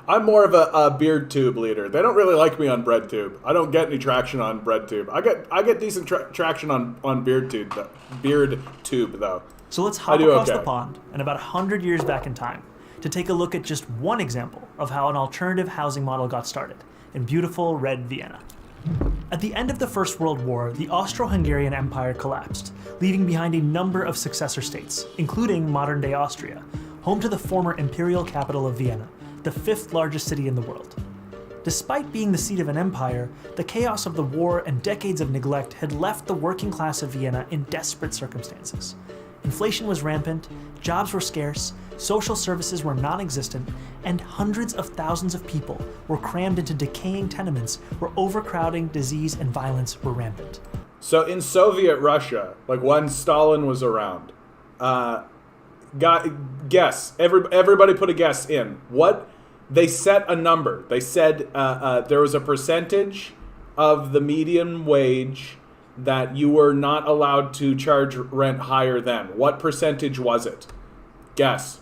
I'm more of a beard tube leader. They don't really like me on bread tube. I don't get any traction on bread tube. I get decent traction on beard tube though. So let's hop across the pond and about 100 years back in time to take a look at just one example of how an alternative housing model got started in beautiful red Vienna. At the end of the First World War, the Austro-Hungarian Empire collapsed, leaving behind a number of successor states, including modern-day Austria, home to the former imperial capital of Vienna, the fifth largest city in the world. Despite being the seat of an empire, the chaos of the war and decades of neglect had left the working class of Vienna in desperate circumstances. Inflation was rampant, jobs were scarce, social services were non-existent, and hundreds of thousands of people were crammed into decaying tenements where overcrowding, disease, and violence were rampant. So in Soviet Russia, like when Stalin was around, guess. Everybody put a guess in. What they set a number. They said there was a percentage of the median wage that you were not allowed to charge rent higher than. What percentage was it? Guess.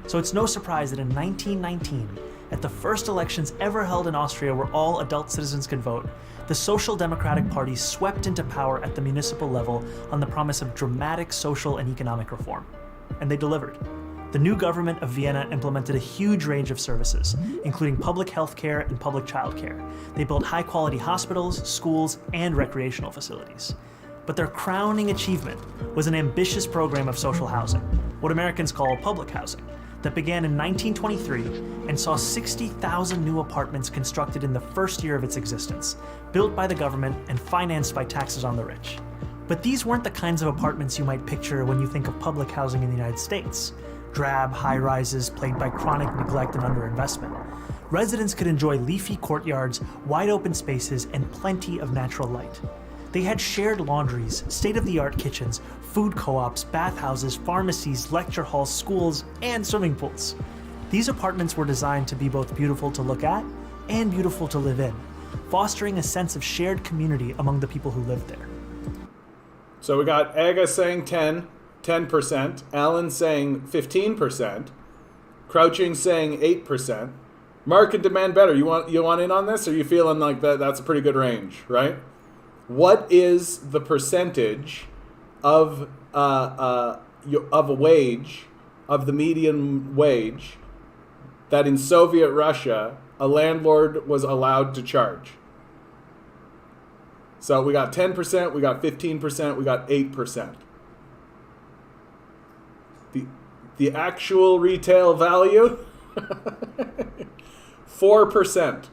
So it's no surprise that in 1919, at the first elections ever held in Austria where all adult citizens could vote, the Social Democratic Party swept into power at the municipal level on the promise of dramatic social and economic reform. And they delivered. The new government of Vienna implemented a huge range of services, including public health care and public child care. They built high-quality hospitals, schools, and recreational facilities. But their crowning achievement was an ambitious program of social housing, what Americans call public housing, that began in 1923 and saw 60,000 new apartments constructed in the first year of its existence, built by the government and financed by taxes on the rich. But these weren't the kinds of apartments you might picture when you think of public housing in the United States. Drab high-rises plagued by chronic neglect and underinvestment. Residents could enjoy leafy courtyards, wide-open spaces, and plenty of natural light. They had shared laundries, state-of-the-art kitchens, food co-ops, bathhouses, pharmacies, lecture halls, schools, and swimming pools. These apartments were designed to be both beautiful to look at and beautiful to live in, fostering a sense of shared community among the people who lived there. So we got Aga saying 10%, Alan saying 15%, Crouching saying 8%. Mark and Demand Better, you want in on this? Or are you feeling like that's a pretty good range, right? What is the percentage of a wage, of the median wage, that in Soviet Russia a landlord was allowed to charge? So we got 10%, we got 15%, we got 8%. The actual retail value, 4%.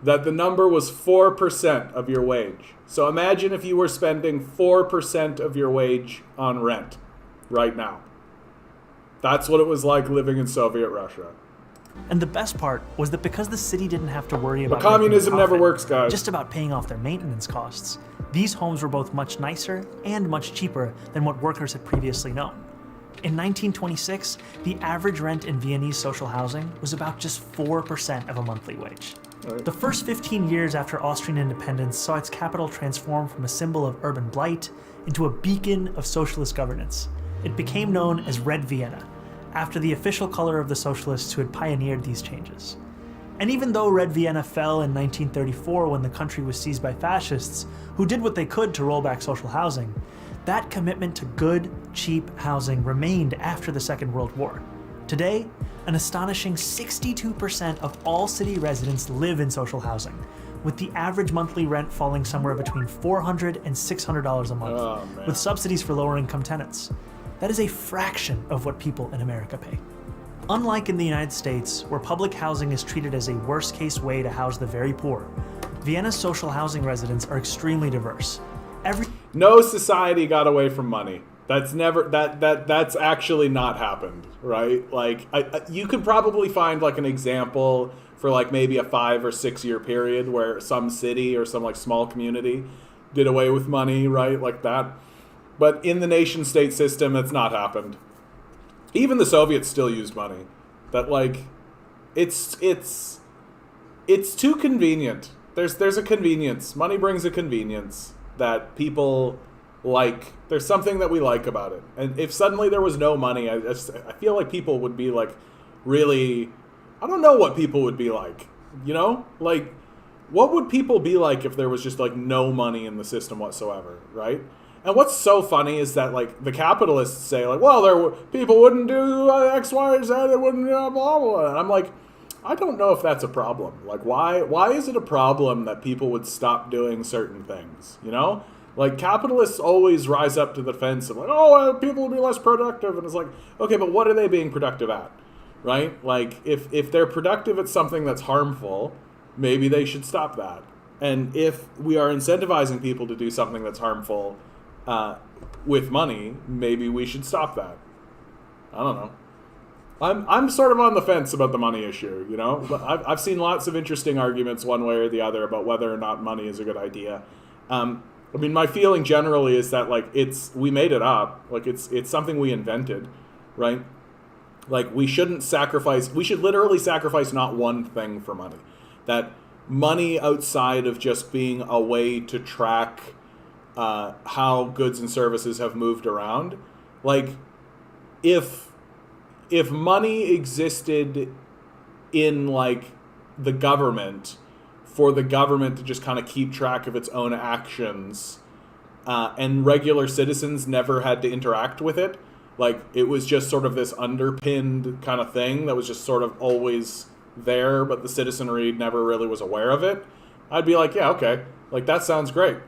That the number was 4% of your wage. So imagine if you were spending 4% of your wage on rent right now. That's what it was like living in Soviet Russia. And the best part was that because the city didn't have to worry about but communism never works, guys. Just about paying off their maintenance costs, these homes were both much nicer and much cheaper than what workers had previously known. In 1926, the average rent in Viennese social housing was about just 4% of a monthly wage. Right. The first 15 years after Austrian independence saw its capital transform from a symbol of urban blight into a beacon of socialist governance. It became known as Red Vienna, after the official color of the socialists who had pioneered these changes. And even though Red Vienna fell in 1934 when the country was seized by fascists, who did what they could to roll back social housing, that commitment to good, cheap housing remained after the Second World War. Today, an astonishing 62% of all city residents live in social housing, with the average monthly rent falling somewhere between $400 and $600 a month, with subsidies for lower-income tenants. That is a fraction of what people in America pay. Unlike in the United States, where public housing is treated as a worst-case way to house the very poor, Vienna's social housing residents are extremely diverse. No society got away from money. That's never that's actually not happened, right? Like you could probably find like an example for like maybe a 5 or 6 year period where some city or some like small community did away with money, right? Like that. But in the nation-state system, it's not happened. Even the Soviets still used money. That, like, it's too convenient. There's a convenience. Money brings a convenience that people like. There's something that we like about it. And if suddenly there was no money, I feel like people would be, like, really... I don't know what people would be like, you know? Like, what would people be like if there was just, like, no money in the system whatsoever, right? And what's so funny is that, like, the capitalists say, like, well, people wouldn't do X, Y, or Z, they wouldn't, blah, blah, blah. And I'm like, I don't know if that's a problem. Like, why is it a problem that people would stop doing certain things, you know? Like, capitalists always rise up to the defense of, like, oh, people will be less productive. And it's like, okay, but what are they being productive at? Right? Like, if they're productive at something that's harmful, maybe they should stop that. And if we are incentivizing people to do something that's harmful with money, maybe we should stop that. I don't know. I'm sort of on the fence about the money issue, you know? But I've seen lots of interesting arguments one way or the other about whether or not money is a good idea. I mean, my feeling generally is that, like, we made it up. Like, it's something we invented, right? Like, we should literally sacrifice not one thing for money. That money outside of just being a way to track how goods and services have moved around. Like, if money existed in, like, the government, for the government to just kind of keep track of its own actions, and regular citizens never had to interact with it, like, it was just sort of this underpinned kind of thing that was just sort of always there, but the citizenry never really was aware of it, I'd be like, yeah, okay, like, that sounds great.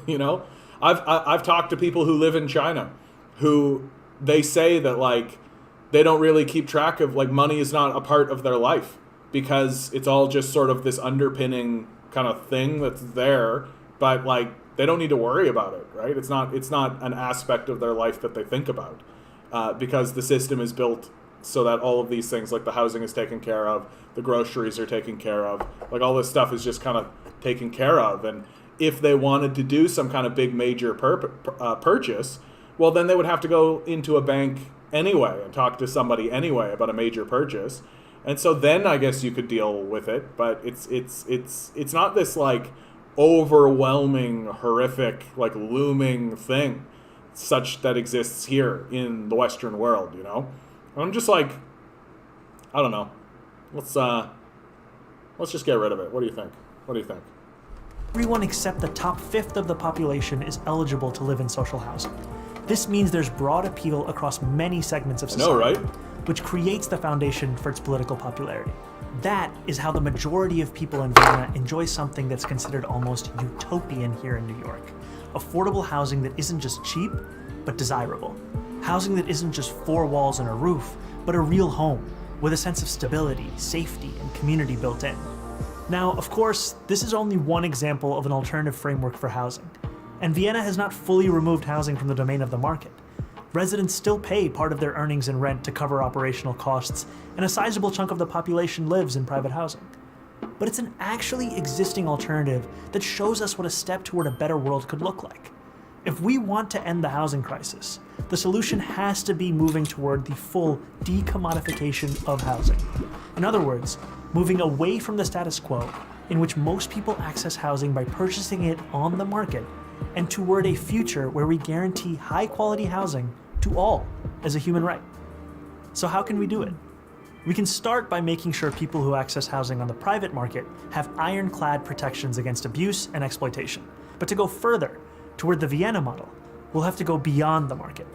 You know, I've talked to people who live in China who they say that, like, they don't really keep track of, like, money is not a part of their life because it's all just sort of this underpinning kind of thing that's there, but, like, they don't need to worry about it, right? It's not an aspect of their life that they think about. Because the system is built so that all of these things, like the housing is taken care of, the groceries are taken care of, like all this stuff is just kind of taken care of. And if they wanted to do some kind of big major purchase, well, then they would have to go into a bank anyway and talk to somebody anyway about a major purchase. And so then I guess you could deal with it, but it's not this, like, overwhelming, horrific, like, looming thing such that exists here in the Western world, you know? And I'm just like, I don't know. Let's just get rid of it. What do you think? Everyone except the top fifth of the population is eligible to live in social housing. This means there's broad appeal across many segments of society, I know, right? Which creates the foundation for its political popularity. That is how the majority of people in Vienna enjoy something that's considered almost utopian here in New York. Affordable housing that isn't just cheap, but desirable. Housing that isn't just four walls and a roof, but a real home, with a sense of stability, safety, and community built in. Now, of course, this is only one example of an alternative framework for housing, and Vienna has not fully removed housing from the domain of the market. Residents still pay part of their earnings in rent to cover operational costs, and a sizable chunk of the population lives in private housing. But it's an actually existing alternative that shows us what a step toward a better world could look like. If we want to end the housing crisis, the solution has to be moving toward the full decommodification of housing. In other words, moving away from the status quo, in which most people access housing by purchasing it on the market, and toward a future where we guarantee high-quality housing to all as a human right. So how can we do it? We can start by making sure people who access housing on the private market have ironclad protections against abuse and exploitation. But to go further, toward the Vienna model, we'll have to go beyond the market.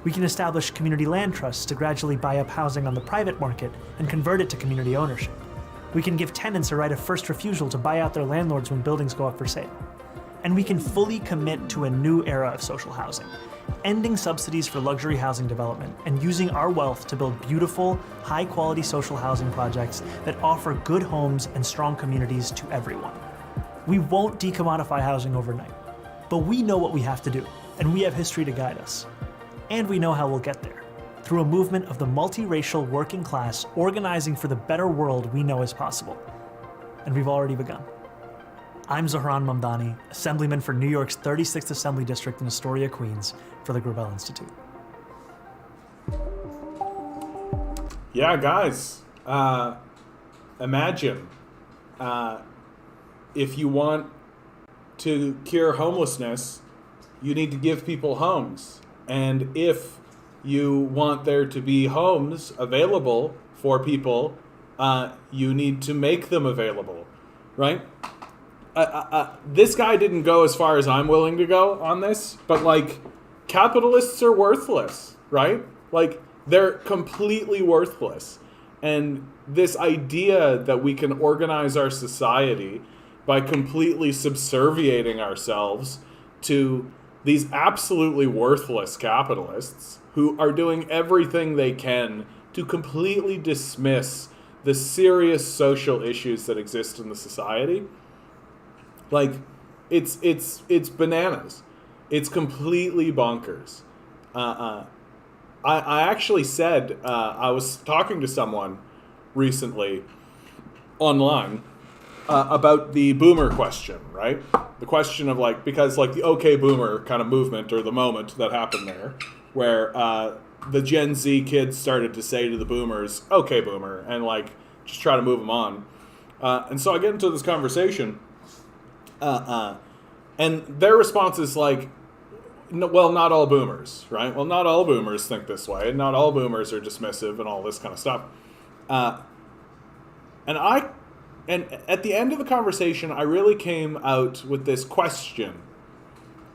We can establish community land trusts to gradually buy up housing on the private market and convert it to community ownership. We can give tenants a right of first refusal to buy out their landlords when buildings go up for sale. And we can fully commit to a new era of social housing, ending subsidies for luxury housing development and using our wealth to build beautiful, high-quality social housing projects that offer good homes and strong communities to everyone. We won't decommodify housing overnight, but we know what we have to do, and we have history to guide us. And we know how we'll get there, through a movement of the multiracial working class organizing for the better world we know is possible. And we've already begun. I'm Zahran Mamdani, Assemblyman for New York's 36th Assembly District in Astoria, Queens, for the Gravel Institute. Yeah, guys, imagine if you want to cure homelessness, you need to give people homes. And if you want there to be homes available for people, you need to make them available, right? This guy didn't go as far as I'm willing to go on this, but like, capitalists are worthless, right? Like, they're completely worthless. And this idea that we can organize our society by completely subserviating ourselves to these absolutely worthless capitalists who are doing everything they can to completely dismiss the serious social issues that exist in the society, like, it's bananas. It's completely bonkers. I actually said, I was talking to someone recently online about the boomer question, right? The question of, like, because, like, the OK Boomer kind of movement, or the moment that happened there, where the Gen Z kids started to say to the boomers, OK Boomer, and, like, just try to move them on. And so I get into this conversation, and their response is like, well, not all boomers, right? Well, not all boomers think this way, and not all boomers are dismissive and all this kind of stuff. And at the end of the conversation, I really came out with this question.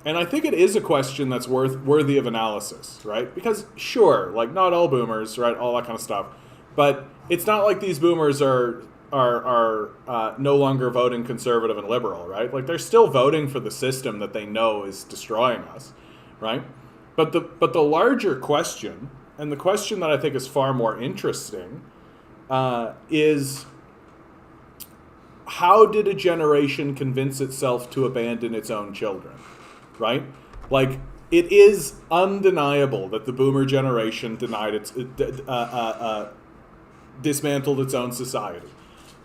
And I think it is a question that's worthy of analysis, right? Because sure, like, not all boomers, right? All that kind of stuff. But it's not like these boomers are no longer voting conservative and liberal, right? Like, they're still voting for the system that they know is destroying us, right? But the larger question, and the question that I think is far more interesting, is how did a generation convince itself to abandon its own children, right? Like, it is undeniable that the boomer generation dismantled its own society.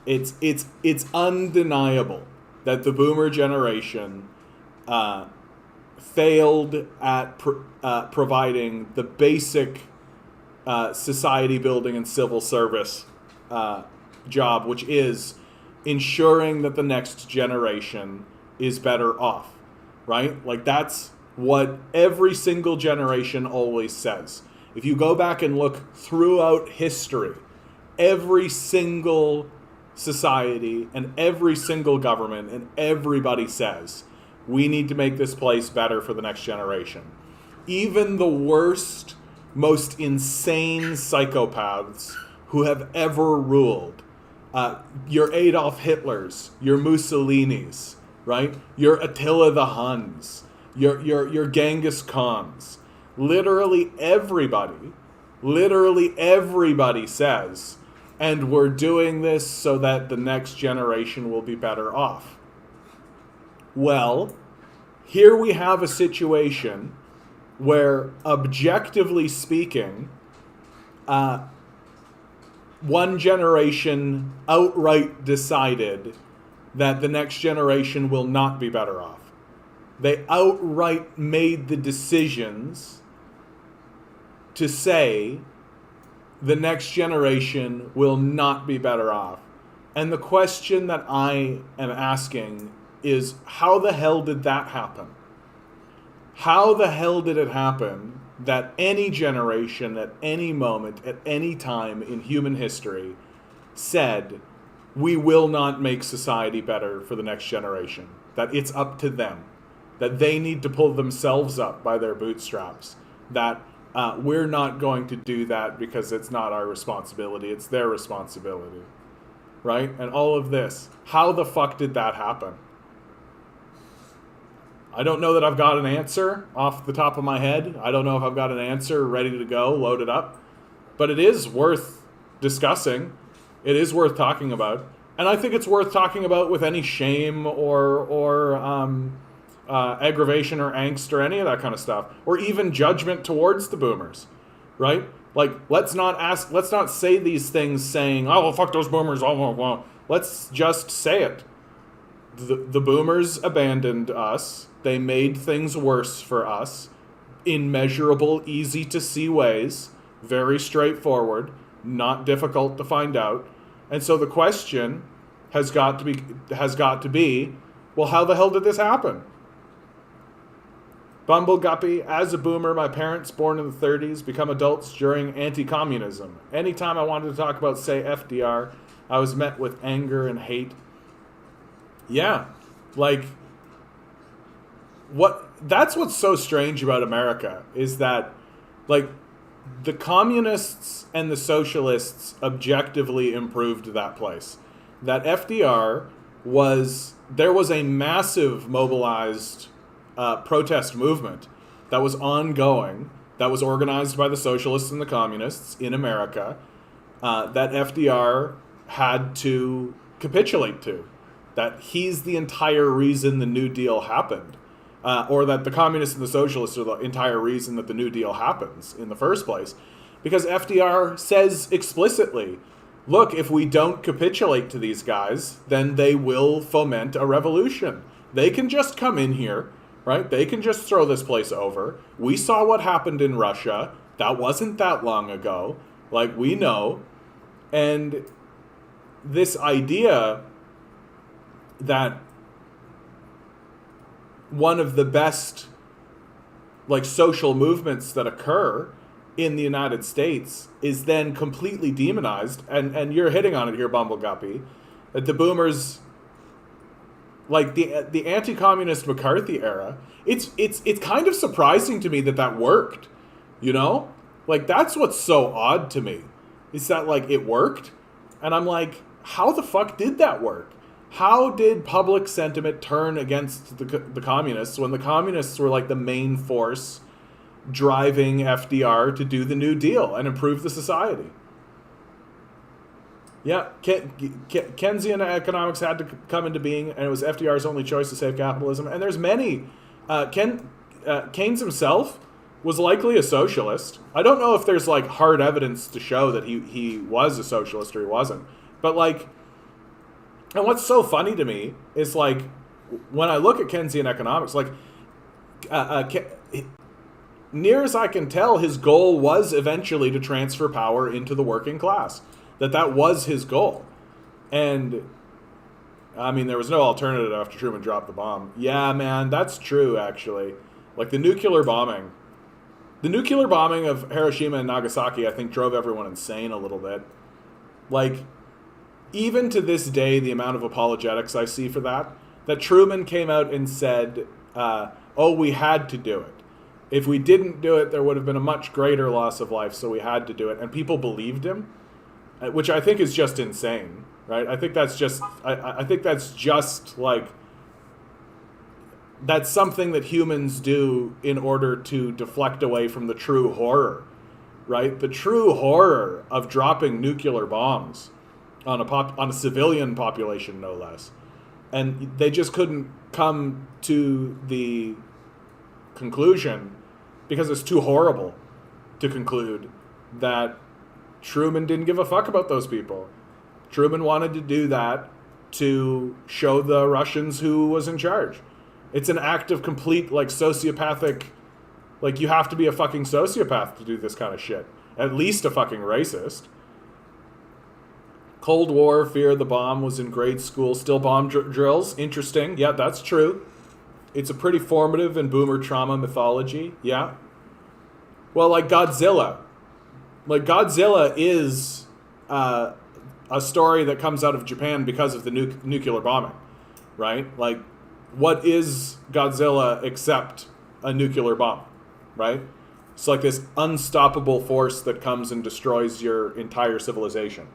It's undeniable that the boomer generation failed at providing the basic society building and civil service job, which is ensuring that the next generation is better off, right? Like, that's what every single generation always says. If you go back and look throughout history, every single society and every single government and everybody says, we need to make this place better for the next generation. Even the worst, most insane psychopaths who have ever ruled, your Adolf Hitlers, your Mussolinis, right? Your Attila the Huns, your Genghis Khans, literally everybody says, and we're doing this so that the next generation will be better off. Well, here we have a situation where, objectively speaking, one generation outright decided that the next generation will not be better off. They outright made the decisions to say the next generation will not be better off. And the question that I am asking is, how the hell did that happen? How the hell did it happen that any generation at any moment, at any time in human history said, we will not make society better for the next generation, that it's up to them, that they need to pull themselves up by their bootstraps, that we're not going to do that because it's not our responsibility, it's their responsibility, right? And all of this, how the fuck did that happen? I don't know that I've got an answer off the top of my head. I don't know if I've got an answer ready to go, loaded up. But it is worth discussing. It is worth talking about. And I think it's worth talking about with any shame or aggravation or angst or any of that kind of stuff. Or even judgment towards the boomers, right? Like, let's not say these things saying, oh, well, fuck those boomers. Oh, well. Let's just say it. the boomers abandoned us. They made things worse for us in measurable, easy to see ways, very straightforward, not difficult to find out. And so the question has got to be, well, how the hell did this happen? Bumbleguppy, as a boomer, my parents, born in the 30s, become adults during anti-communism. Anytime I wanted to talk about, say, FDR, I was met with anger and hate. Yeah, like, that's what's so strange about America, is that, like, the communists and the socialists objectively improved that place. That FDR there was a massive mobilized protest movement that was ongoing, that was organized by the socialists and the communists in America, that FDR had to capitulate to. That he's the entire reason the New Deal happened. Or that the communists and the socialists are the entire reason that the New Deal happens in the first place. Because FDR says explicitly, look, if we don't capitulate to these guys, then they will foment a revolution. They can just come in here, right? They can just throw this place over. We saw what happened in Russia. That wasn't that long ago. Like, we know. And this idea that one of the best, like, social movements that occur in the United States is then completely demonized, and you're hitting on it here, Bumbleguppy, that the boomers, like the anti-communist McCarthy era, it's kind of surprising to me that worked, you know? Like, that's what's so odd to me, is that, like, it worked, and I'm like, how the fuck did that work? How did public sentiment turn against the communists when the communists were, like, the main force driving FDR to do the New Deal and improve the society? Yeah, Keynesian economics had to come into being, and it was FDR's only choice to save capitalism. And there's many. Keynes himself was likely a socialist. I don't know if there's, like, hard evidence to show that he was a socialist or he wasn't. But, like, and what's so funny to me is, like, when I look at Keynesian economics, like, near as I can tell, his goal was eventually to transfer power into the working class. That was his goal. And, I mean, there was no alternative after Truman dropped the bomb. Yeah, man, that's true, actually. Like, the nuclear bombing of Hiroshima and Nagasaki, I think, drove everyone insane a little bit. Like, even to this day, the amount of apologetics I see for that Truman came out and said, we had to do it. If we didn't do it, there would have been a much greater loss of life, so we had to do it. And people believed him, which I think is just insane, right? I think that's just, I think that's just, like, that's something that humans do in order to deflect away from the true horror, right? The true horror of dropping nuclear bombs on a civilian population, no less. And they just couldn't come to the conclusion, because it's too horrible to conclude, that Truman didn't give a fuck about those people. Truman wanted to do that to show the Russians who was in charge. It's an act of complete, like, sociopathic, like, you have to be a fucking sociopath to do this kind of shit. At least a fucking racist. Cold War, fear of the bomb was in grade school. Still bomb drills. Interesting. Yeah, that's true. It's a pretty formative in boomer trauma mythology. Yeah. Well, like Godzilla. Like, Godzilla is a story that comes out of Japan because of the nuclear bombing, right? Like, what is Godzilla except a nuclear bomb, right? It's like this unstoppable force that comes and destroys your entire civilization.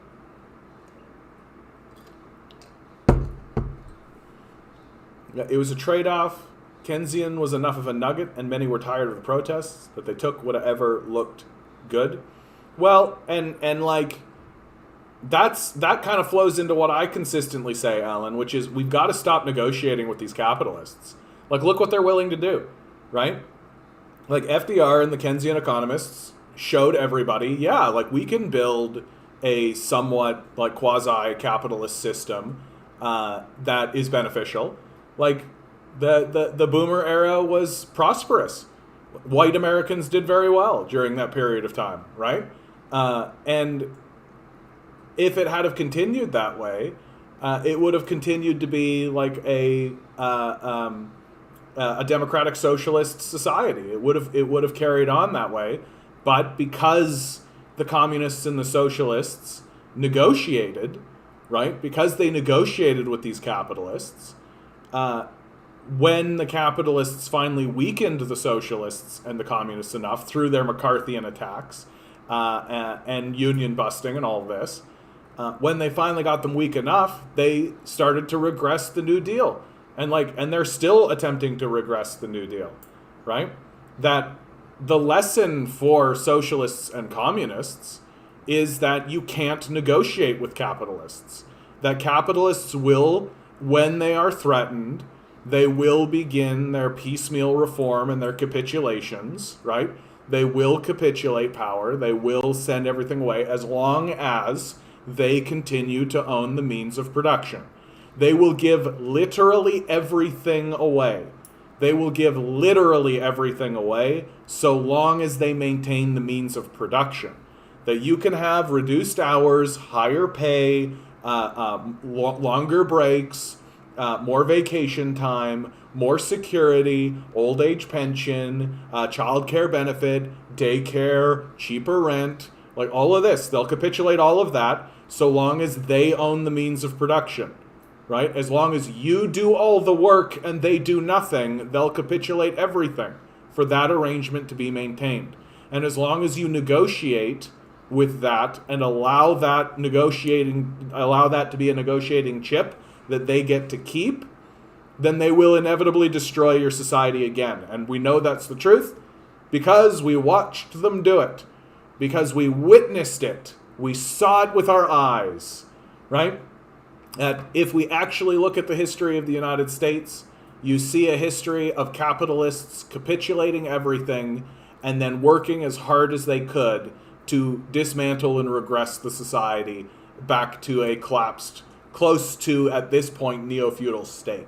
It was a trade-off. Keynesian was enough of a nugget, and many were tired of the protests, that they took whatever looked good. Well, and like, that kind of flows into what I consistently say, Alan, which is we've got to stop negotiating with these capitalists. Like, look what they're willing to do, right? Like, FDR and the Keynesian economists showed everybody, yeah, like, we can build a somewhat, like, quasi-capitalist system that is beneficial. Like the boomer era was prosperous. White Americans did very well during that period of time, right? And if it had have continued that way, it would have continued to be like a democratic socialist society. It would have carried on that way, but because the communists and the socialists negotiated, right? Because they negotiated with these capitalists, when the capitalists finally weakened the socialists and the communists enough through their McCarthyian attacks and union busting and all of this, when they finally got them weak enough, they started to regress the New Deal. And they're still attempting to regress the New Deal, right? That the lesson for socialists and communists is that you can't negotiate with capitalists. That capitalists will, when they are threatened, they will begin their piecemeal reform and their capitulations, right? They will capitulate power. They will send everything away as long as they continue to own the means of production. They will give literally everything away. They will give literally everything away so long as they maintain the means of production. That you can have reduced hours, higher pay, longer breaks, more vacation time, more security, old age pension, child care benefit, daycare, cheaper rent, like all of this. They'll capitulate all of that so long as they own the means of production. Right? As long as you do all the work and they do nothing, they'll capitulate everything for that arrangement to be maintained. And as long as you negotiate with that and allow that to be a negotiating chip that they get to keep, then they will inevitably destroy your society again. And we know that's the truth because we watched them do it, because we witnessed it. We saw it with our eyes, right? That if we actually look at the history of the United States, you see a history of capitalists capitulating everything and then working as hard as they could to dismantle and regress the society back to a collapsed, close to, at this point, neo-feudal state.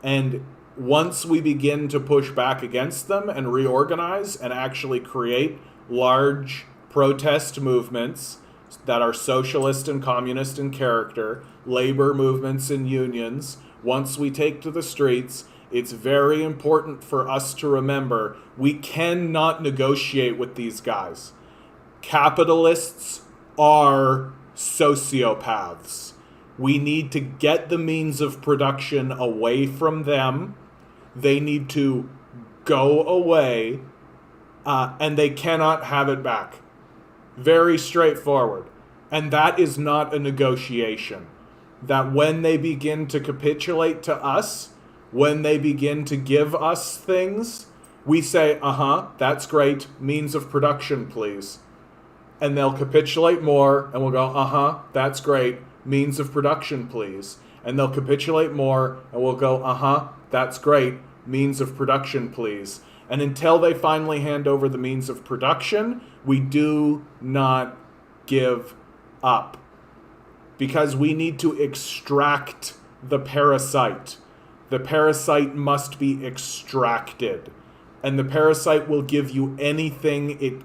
And once we begin to push back against them and reorganize and actually create large protest movements that are socialist and communist in character, labor movements and unions, once we take to the streets, it's very important for us to remember we cannot negotiate with these guys. Capitalists are sociopaths. We need to get the means of production away from them. They need to go away, and they cannot have it back. Very straightforward. And that is not a negotiation. That when they begin to capitulate to us, when they begin to give us things, we say, that's great, means of production, please. And they'll capitulate more, and we'll go, that's great, means of production, please. And they'll capitulate more, and we'll go, that's great, means of production, please. And until they finally hand over the means of production, we do not give up. Because we need to extract the parasite. The parasite must be extracted. And the parasite will give you anything,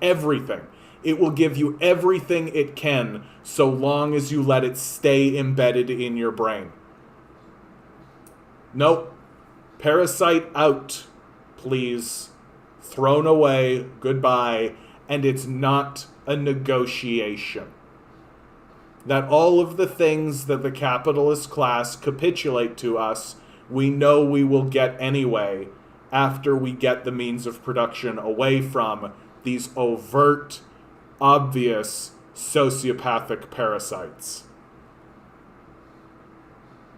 everything. It will give you everything it can so long as you let it stay embedded in your brain. Nope. Parasite out, please. Thrown away, goodbye. And it's not a negotiation. That all of the things that the capitalist class capitulate to us, we know we will get anyway after we get the means of production away from these overt, obvious, sociopathic parasites.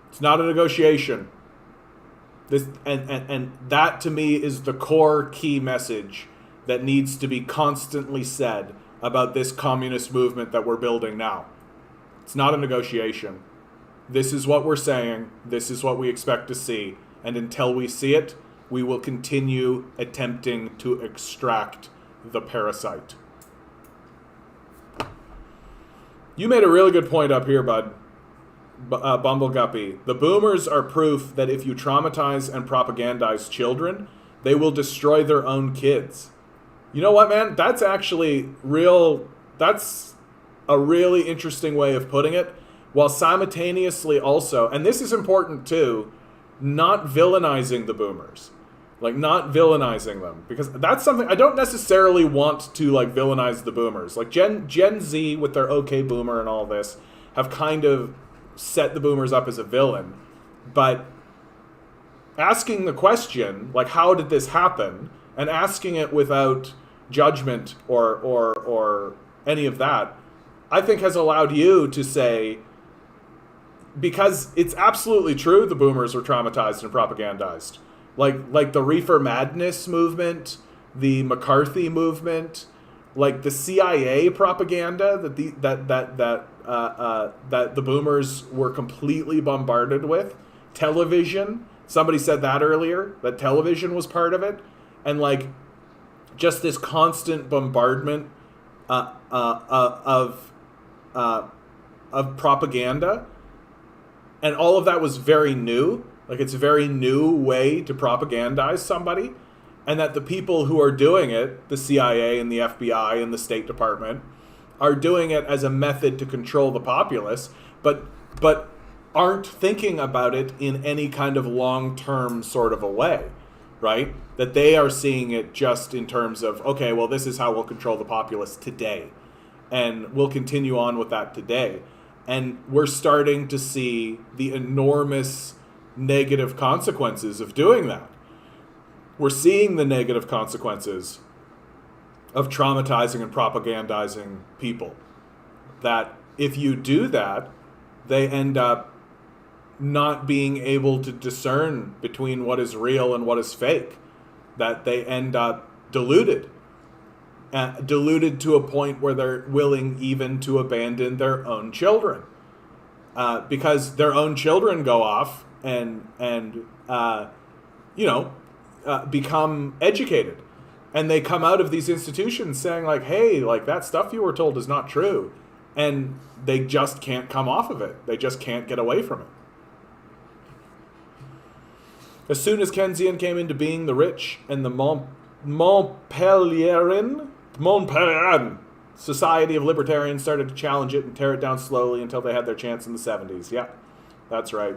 It's not a negotiation. This and that to me is the core key message that needs to be constantly said about this communist movement that we're building now. It's not a negotiation. This is what we're saying. This is what we expect to see. And until we see it, we will continue attempting to extract the parasite. You made a really good point up here, bud. Bumbleguppy, the boomers are proof that if you traumatize and propagandize children, they will destroy their own kids. You know what, man? That's actually real. That's a really interesting way of putting it, while simultaneously also, and this is important too, not villainizing the boomers. Like, not villainizing them. Because that's something, I don't necessarily want to, like, villainize the boomers. Like, Gen Z, with their okay boomer and all this, have kind of set the boomers up as a villain. But asking the question, like, how did this happen? And asking it without judgment or any of that, I think has allowed you to say, because it's absolutely true the boomers were traumatized and propagandized. Like the Reefer Madness movement, the McCarthy movement, like the CIA propaganda that the boomers were completely bombarded with. Television, somebody said that earlier, that television was part of it, and like just this constant bombardment of propaganda, and all of that was very new. Like, it's a very new way to propagandize somebody, and that the people who are doing it, the CIA and the FBI and the State Department, are doing it as a method to control the populace, but aren't thinking about it in any kind of long-term sort of a way, right? That they are seeing it just in terms of, okay, well, this is how we'll control the populace today, and we'll continue on with that today. And we're starting to see the enormous negative consequences of doing that. We're seeing the negative consequences of traumatizing and propagandizing people. That if you do that, they end up not being able to discern between what is real and what is fake. That they end up deluded. Deluded to a point where they're willing even to abandon their own children. Because their own children go off and become educated, and they come out of these institutions saying like, hey, like that stuff you were told is not true, and they just can't come off of it. They just can't get away from it. As soon as Keynesian came into being, the rich and the Montpellieran Society of Libertarians started to challenge it and tear it down slowly until they had their chance in the 70s. Yeah, that's right.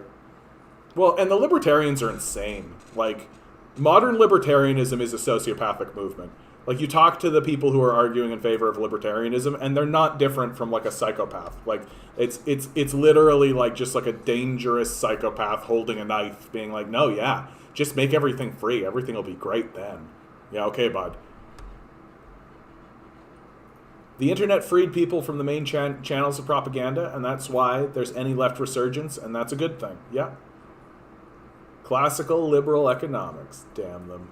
Well, and the libertarians are insane. Like, modern libertarianism is a sociopathic movement. Like, you talk to the people who are arguing in favor of libertarianism, and they're not different from, like, a psychopath. Like, it's literally, like, just, like, a dangerous psychopath holding a knife, being like, no, yeah, just make everything free. Everything will be great then. Yeah, okay, bud. The internet freed people from the main channels of propaganda, and that's why there's any left resurgence, and that's a good thing. Yeah. Classical liberal economics, damn them.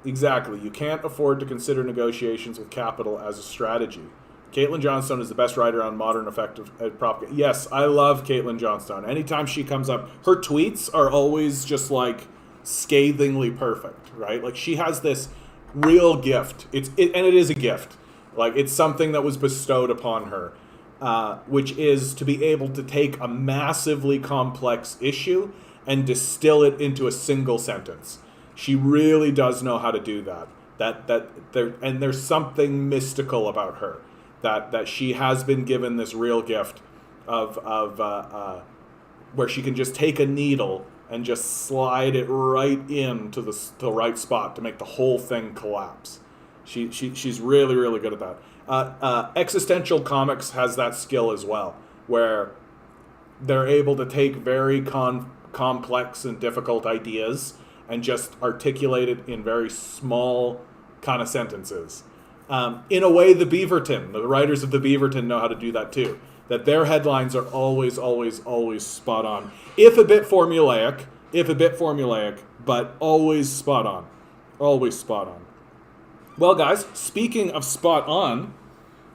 Exactly, you can't afford to consider negotiations with capital as a strategy. Caitlin Johnstone is the best writer on modern effective propaganda. Yes, I love Caitlin Johnstone. Anytime she comes up, her tweets are always just like scathingly perfect, right? Like, she has this real gift. And it is a gift. Like, it's something that was bestowed upon her, which is to be able to take a massively complex issue and distill it into a single sentence. She really does know how to do that. And there's something mystical about her, that she has been given this real gift of where she can just take a needle and just slide it right into the right spot to make the whole thing collapse. She's really, really good at that. Existential comics has that skill as well, where they're able to take very complex and difficult ideas and just articulate it in very small kind of sentences. In a way, the writers of the Beaverton know how to do that too. That their headlines are always, always, always spot on. If a bit formulaic, but always spot on. Always spot on. Well, guys, speaking of spot on,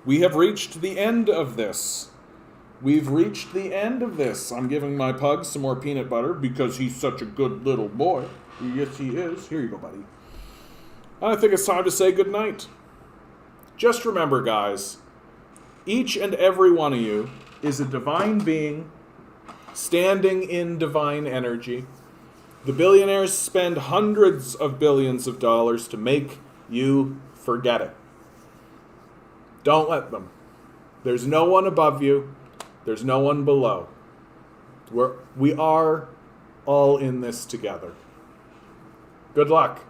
we have reached the end of this. We've reached the end of this. I'm giving my pug some more peanut butter because he's such a good little boy. Yes, he is. Here you go, buddy. I think it's time to say goodnight. Just remember, guys, each and every one of you is a divine being standing in divine energy. The billionaires spend hundreds of billions of dollars to make you forget it. Don't let them. There's no one above you. There's no one below. We are all in this together. Good luck.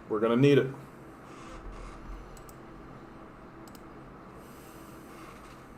We're going to need it.